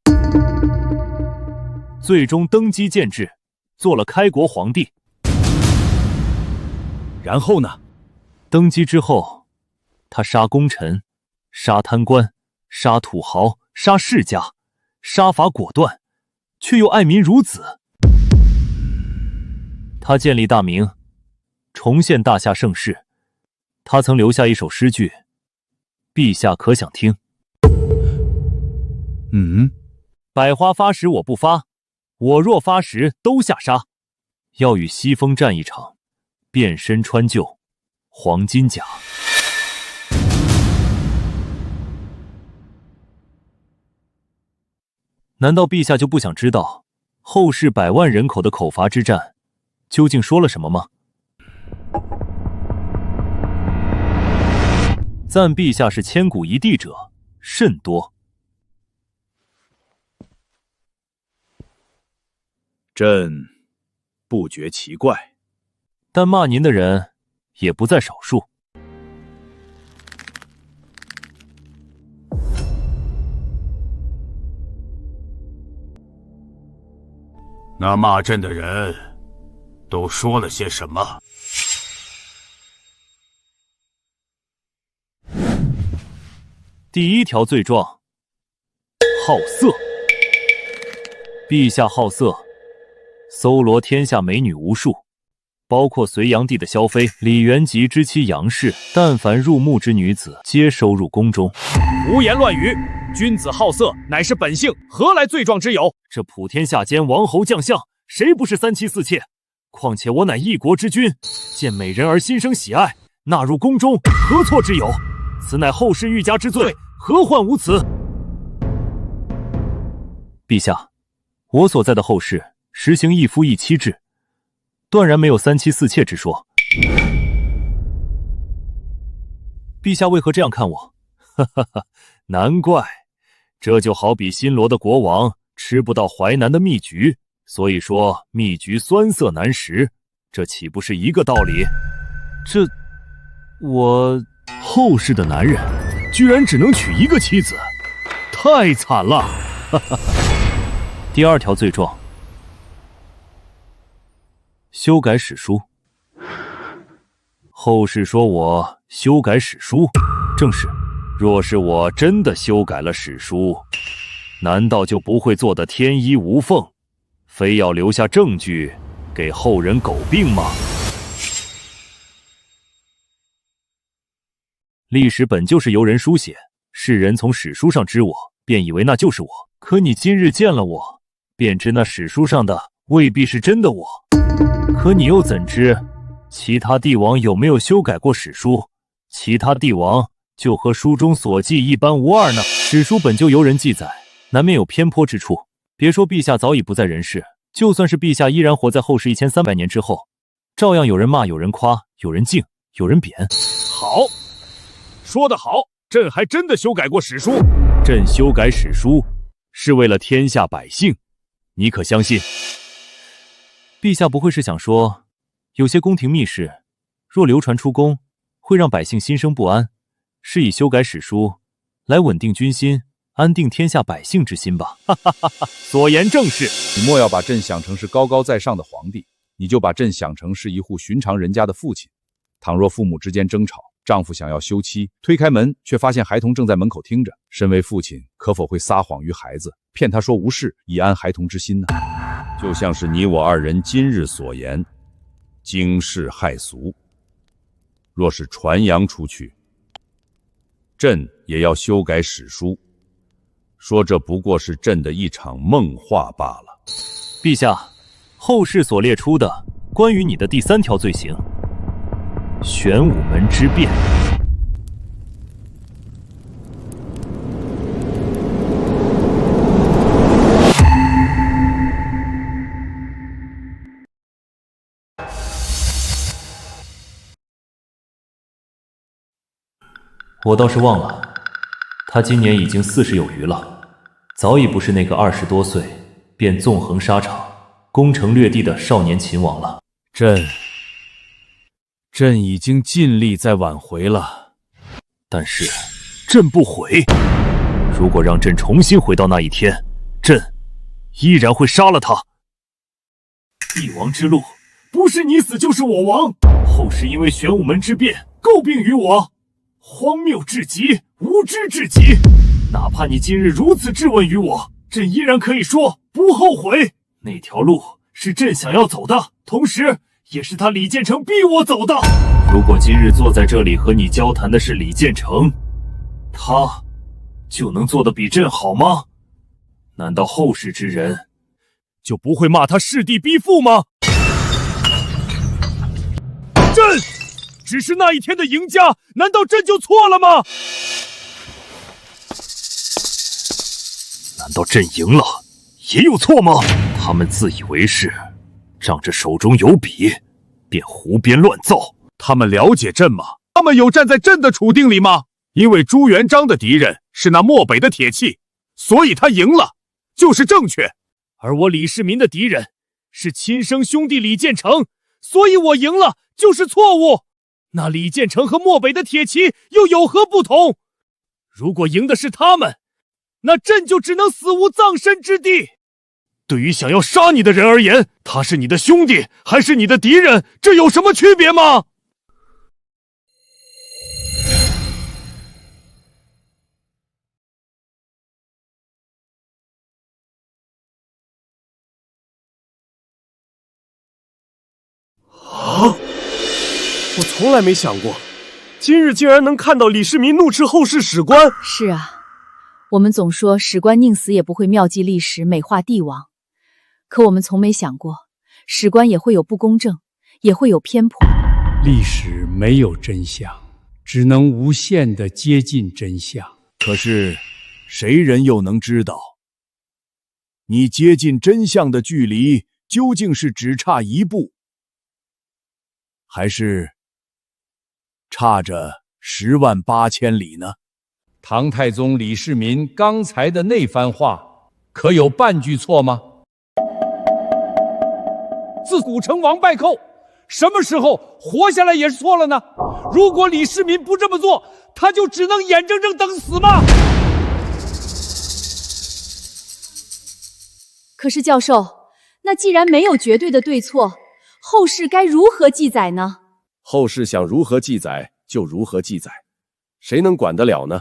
最终登基建制，做了开国皇帝。然后呢？登基之后，他杀功臣，杀贪官，杀土豪，杀世家，杀伐果断，却又爱民如子。他建立大明，重现大夏盛世。他曾留下一首诗句，陛下可想听？百花发时我不发，我若发时都下杀。要与西风战一场，变身穿就黄金甲。难道陛下就不想知道后世100万人口的口伐之战究竟说了什么吗？赞陛下是千古一帝者甚多。朕不觉奇怪，但骂您的人也不在少数。那骂朕的人都说了些什么？第一条罪状，好色。陛下好色，搜罗天下美女无数，包括隋炀帝的萧妃、李元吉之妻杨氏，但凡入目之女子，皆收入宫中。胡言乱语！君子好色，乃是本性，何来罪状之有？这普天下间王侯将相，谁不是三妻四妾？况且我乃一国之君，见美人而心生喜爱，纳入宫中，何错之有？此乃后世欲加之罪，何患无辞？陛下，我所在的后世实行一夫一妻制，断然没有三妻四妾之说。陛下为何这样看我？哈哈哈，难怪，这就好比新罗的国王吃不到淮南的蜜橘，所以说蜜橘酸涩难食，这岂不是一个道理？后世的男人居然只能娶一个妻子，太惨了！哈哈哈。第2条罪状：修改史书。后世说我修改史书，正是。若是我真的修改了史书，难道就不会做得天衣无缝，非要留下证据给后人诟病吗？历史本就是由人书写，世人从史书上知我，便以为那就是我。可你今日见了我，便知那史书上的未必是真的我。可你又怎知其他帝王有没有修改过史书？其他帝王就和书中所记一般无二呢。史书本就由人记载，难免有偏颇之处。别说陛下早已不在人世，就算是陛下依然活在后世1300年之后，照样有人骂，有人夸，有人敬，有人贬。好，说得好，朕还真的修改过史书。朕修改史书是为了天下百姓，你可相信？陛下不会是想说，有些宫廷密事若流传出宫，会让百姓心生不安，是以修改史书来稳定军心，安定天下百姓之心吧？哈哈哈哈！所言正是。你莫要把朕想成是高高在上的皇帝，你就把朕想成是一户寻常人家的父亲。倘若父母之间争吵，丈夫想要休妻，推开门却发现孩童正在门口听着，身为父亲可否会撒谎于孩子，骗他说无事，以安孩童之心呢？就像是你我2人今日所言，惊世骇俗，若是传扬出去，朕也要修改史书，说这不过是朕的一场梦话罢了。陛下，后世所列出的关于你的第3条罪行，玄武门之变。我倒是忘了，他今年已经40有余了，早已不是那个20多岁便纵横沙场、攻城略地的少年秦王了。朕已经尽力在挽回了，但是朕不悔。如果让朕重新回到那一天，朕依然会杀了他。帝王之路，不是你死就是我亡。后世因为玄武门之变诟病于我，荒谬至极，无知至极。哪怕你今日如此质问于我，朕依然可以说不后悔。那条路是朕想要走的，同时也是他李建成逼我走的。如果今日坐在这里和你交谈的是李建成，他就能做得比朕好吗？难道后世之人就不会骂他弑弟逼父吗？朕只是那一天的赢家，难道朕就错了吗？难道朕赢了也有错吗？他们自以为是，仗着手中有笔便胡编乱造。他们了解朕吗？他们有站在朕的处境里吗？因为朱元璋的敌人是那漠北的铁骑，所以他赢了就是正确。而我李世民的敌人是亲生兄弟李建成，所以我赢了就是错误。那李建成和漠北的铁骑又有何不同？如果赢的是他们，那朕就只能死无葬身之地。对于想要杀你的人而言，他是你的兄弟还是你的敌人，这有什么区别吗？啊！我从来没想过，今日竟然能看到李世民怒斥后世史官。是啊，我们总说史官宁死也不会妙记历史，美化帝王，可我们从没想过，史官也会有不公正，也会有偏颇。历史没有真相，只能无限地接近真相。可是，谁人又能知道，你接近真相的距离究竟是只差1步，还是差着108000里呢？唐太宗李世民刚才的那番话，可有半句错吗？自古成王败寇，什么时候活下来也是错了呢？如果李世民不这么做，他就只能眼睁睁等死吗？可是教授，那既然没有绝对的对错，后世该如何记载呢？后世想如何记载就如何记载，谁能管得了呢？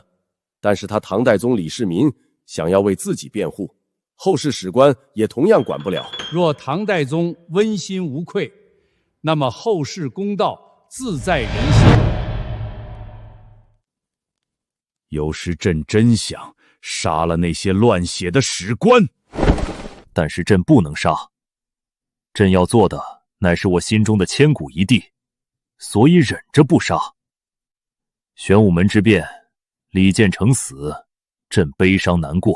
但是他唐代宗李世民想要为自己辩护，后世史官也同样管不了。若唐代宗温心无愧，那么后世公道自在人心。有时朕真想杀了那些乱写的史官，但是朕不能杀。朕要做的乃是我心中的千古一帝，所以忍着不杀。玄武门之变，李建成死，朕悲伤难过，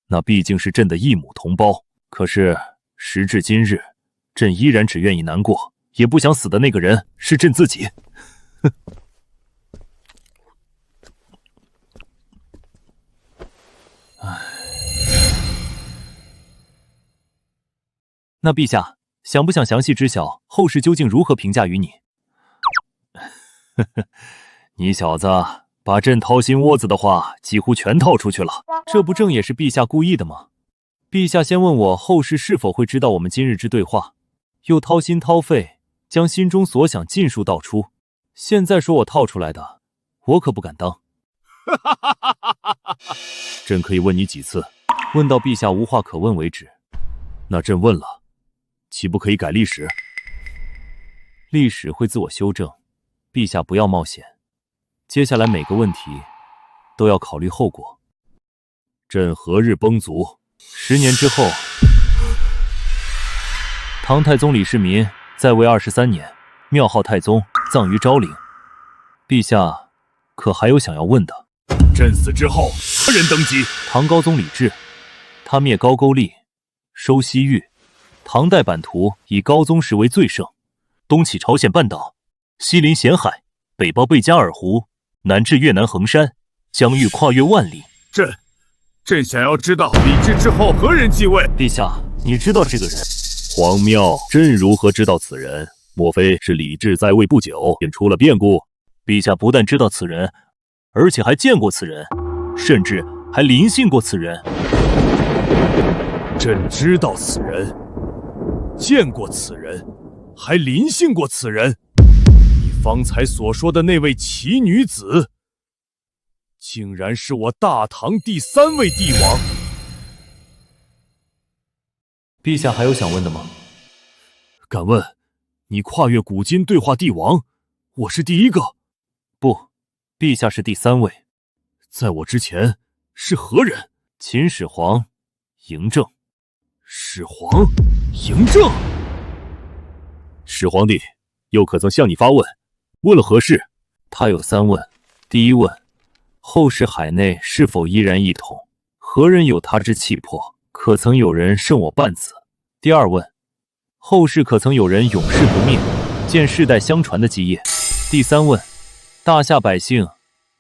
那毕竟是朕的异母同胞。可是时至今日，朕依然只愿意难过，也不想死的那个人是朕自己。那陛下想不想详细知晓后世究竟如何评价于你？你小子把朕掏心窝子的话几乎全套出去了，这不正也是陛下故意的吗？陛下先问我后世是否会知道我们今日之对话，又掏心掏肺将心中所想尽数道出，现在说我套出来的，我可不敢当。朕可以问你几次，问到陛下无话可问为止。那朕问了，岂不可以改历史？历史会自我修正，陛下不要冒险。接下来每个问题都要考虑后果。朕何日崩卒？10年之后。唐太宗李世民在位23年，庙号太宗，葬于昭陵。陛下可还有想要问的？朕死之后何人登基？唐高宗李治，他灭高句丽，收西域。唐代版图以高宗时为最盛，东起朝鲜半岛，西临咸海，北包贝加尔湖，南至越南横山，疆域跨越万里。朕想要知道李治之后何人继位。陛下，你知道这个人？荒谬！朕如何知道此人？莫非是李治在位不久便出了变故？陛下不但知道此人，而且还见过此人，甚至还临幸过此人。朕知道此人，见过此人，还临幸过此人。你方才所说的那位奇女子，竟然是我大唐第3位帝王。陛下还有想问的吗？敢问，你跨越古今对话帝王，我是第1个。不，陛下是第3位。在我之前是何人？秦始皇嬴政。始皇嬴政。始皇帝又可曾向你发问？问了何事？他有3问。第1问，后世海内是否依然一统？何人有他之气魄？可曾有人胜我半子？第2问，后世可曾有人永世不灭，见世代相传的基业？第3问，大夏百姓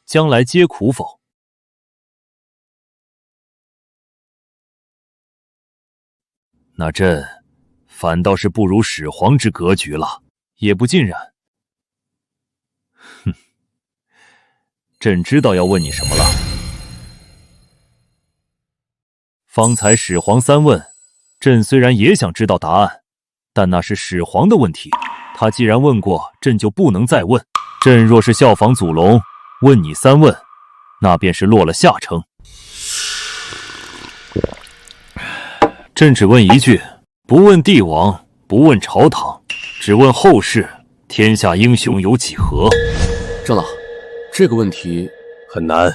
将来皆苦否？那朕反倒是不如始皇之格局了，也不尽然。哼，朕知道要问你什么了。方才始皇3问，朕虽然也想知道答案，但那是始皇的问题，他既然问过，朕就不能再问。朕若是效仿祖龙，问你3问，那便是落了下乘。朕只问一句，不问帝王，不问朝堂，只问后世，天下英雄有几何？郑老，这个问题很难。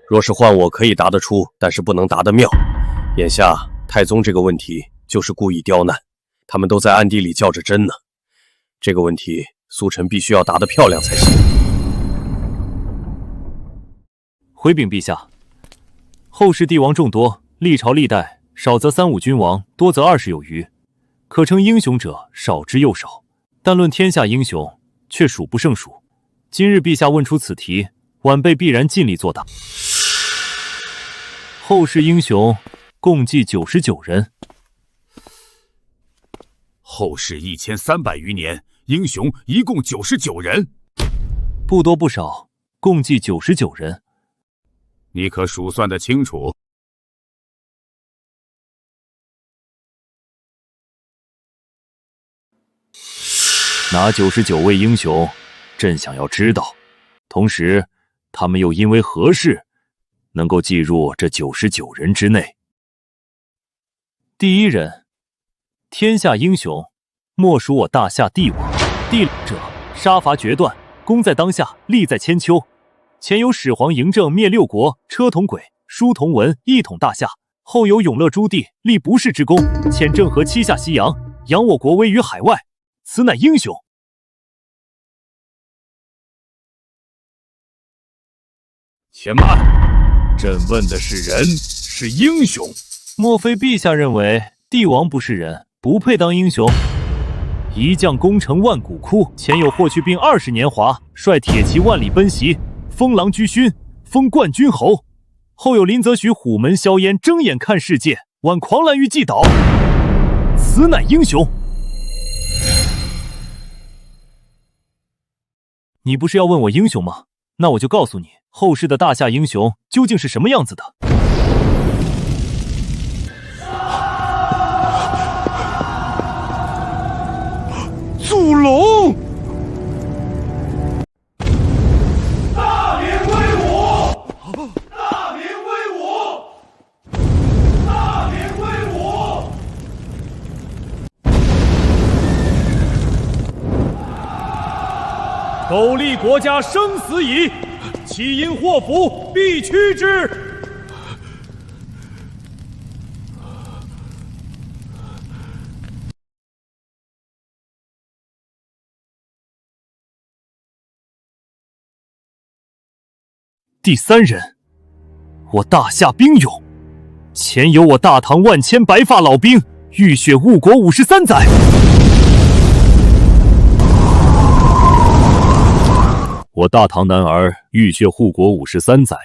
若是换我，可以答得出，但是不能答得妙。眼下太宗这个问题就是故意刁难，他们都在暗地里较着真呢。这个问题苏臣必须要答得漂亮才行。回禀陛下，后世帝王众多，历朝历代少则3、5君王，多则20有余，可称英雄者少之又少，但论天下英雄，却数不胜数。今日陛下问出此题，晚辈必然尽力作答。后世英雄共计99人。后世1300余年，英雄一共99人，不多不少，共计99人。你可数算得清楚？哪99位英雄，朕想要知道。同时，他们又因为何事能够计入这99人之内？第一人，天下英雄，莫属我大夏帝王。帝者，杀伐决断，功在当下，利在千秋。前有始皇嬴政灭六国，车同轨，书同文，一统大夏；后有永乐朱棣立不世之功，遣郑和七下西洋，扬我国威于海外。此乃英雄。且慢，朕问的是人，是英雄。莫非陛下认为帝王不是人，不配当英雄？一将功成万骨枯，前有霍去病20年华，率铁骑万里奔袭，封狼居勋，封冠军侯；后有林则徐虎门销烟，睁眼看世界，挽狂澜于既倒。此乃英雄。你不是要问我英雄吗？那我就告诉你，后世的大夏英雄究竟是什么样子的。祖龙！大明威武！大明威武！大明威武！苟利国家生死以，其因祸福必趋之。第三人，我大夏兵勇，前有我大唐万千白发老兵，浴血误国53载。我大唐男儿浴血护国53载，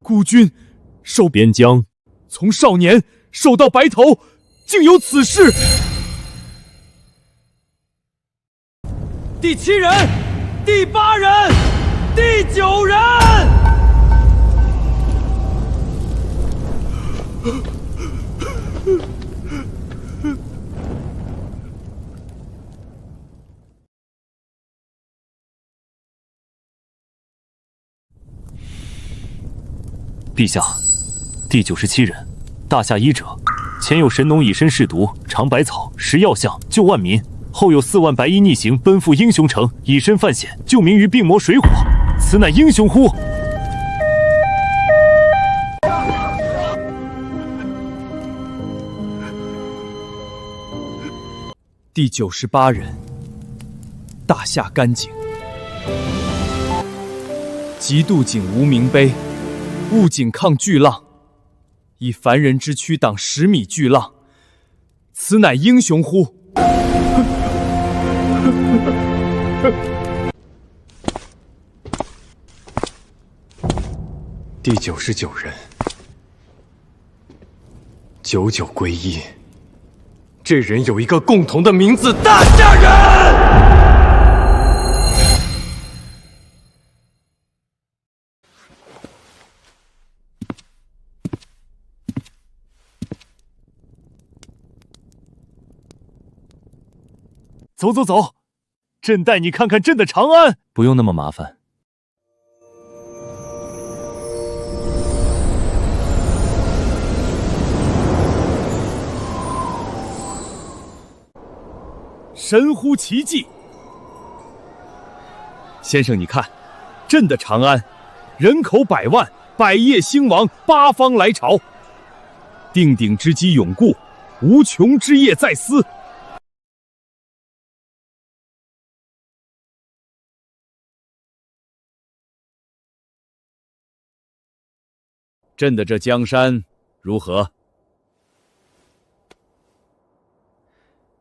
孤军守边疆，从少年守到白头，竟有此事。第7人，第8人，第9人。陛下，第97人，大夏医者，前有神农以身试毒，尝百草，食药象，救万民；后有4万白衣逆行，奔赴英雄城，以身犯险，救民于病魔水火。此乃英雄乎？第98人，大夏干井，极渡井无名碑，悟井抗巨浪，以凡人之躯挡10米巨浪，此乃英雄乎？第99人，99归一。这人有一个共同的名字——大夏人。走走走，朕带你看看朕的长安。不用那么麻烦。神乎其技！先生，你看，朕的长安，人口100万，百业兴亡，八方来朝，定鼎之基永固，无穷之业在思。朕的这江山如何？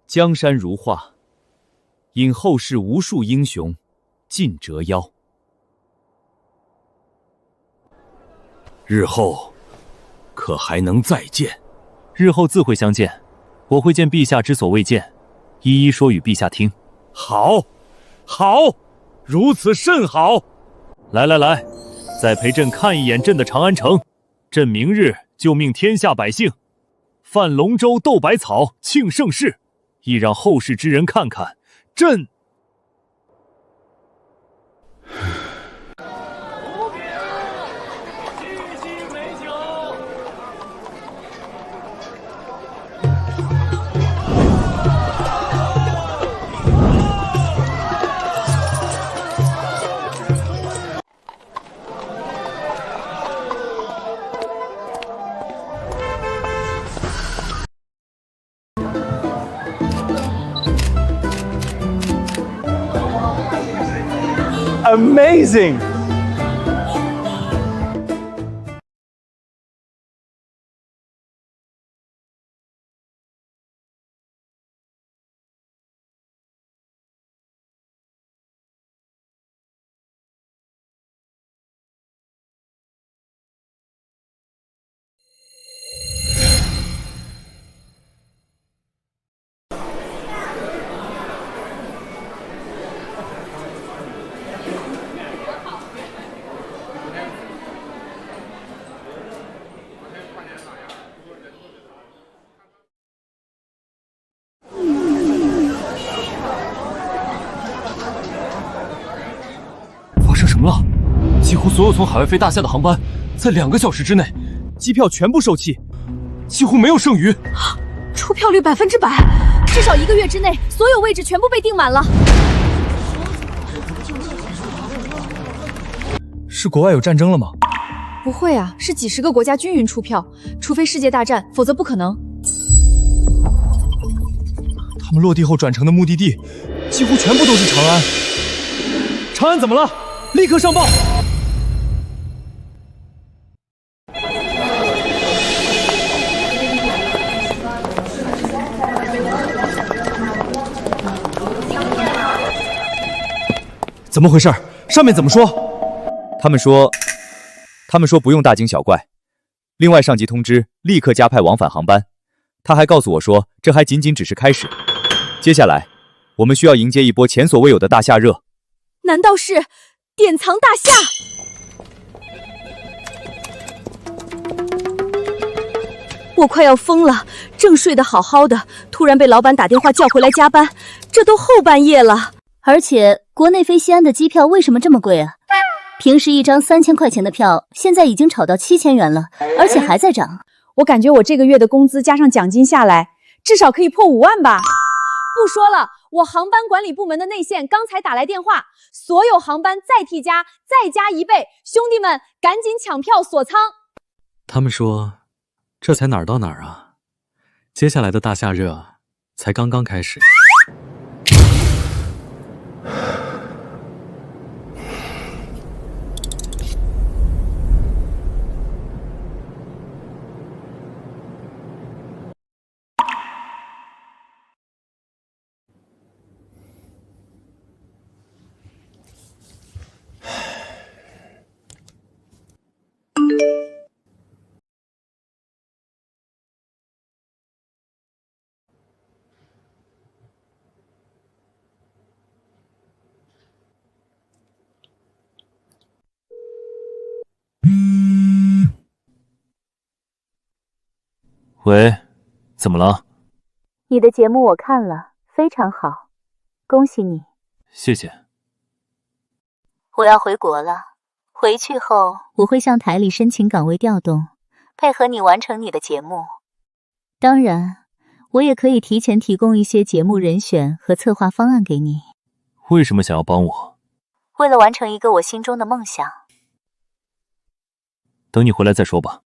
江山如画，引后世无数英雄尽折腰。日后可还能再见？日后自会相见，我会见陛下之所未见，一一说与陛下听。好，好，如此甚好。来来来，再陪朕看一眼朕的长安城。朕明日就命天下百姓泛龙舟斗百草庆盛世，亦让后世之人看看朕 Amazing!什么了？几乎所有从海外飞大夏的航班，在2个小时之内，机票全部售罄，几乎没有剩余。出票率100%，至少1个月之内，所有位置全部被订满了。是国外有战争了吗？不会啊，是几10个国家均匀出票，除非世界大战，否则不可能。他们落地后转乘的目的地，几乎全部都是长安。长安怎么了？立刻上报！怎么回事？上面怎么说？他们说不用大惊小怪。另外，上级通知立刻加派往返航班。他还告诉我说，这还仅仅只是开始。接下来，我们需要迎接一波前所未有的大夏热。难道是典藏大夏？我快要疯了，正睡得好好的，突然被老板打电话叫回来加班，这都后半夜了。而且国内飞西安的机票为什么这么贵啊？平时1张3000块钱的票，现在已经炒到7000元了，而且还在涨。我感觉我这个月的工资加上奖金下来，至少可以破5万吧。不说了，我航班管理部门的内线刚才打来电话，所有航班再T加，再加1倍，兄弟们赶紧抢票锁舱。他们说，这才哪儿到哪儿啊？接下来的大夏热才刚刚开始。喂，怎么了？你的节目我看了，非常好，恭喜你。谢谢。我要回国了，回去后我会向台里申请岗位调动，配合你完成你的节目。当然，我也可以提前提供一些节目人选和策划方案给你。为什么想要帮我？为了完成一个我心中的梦想。等你回来再说吧。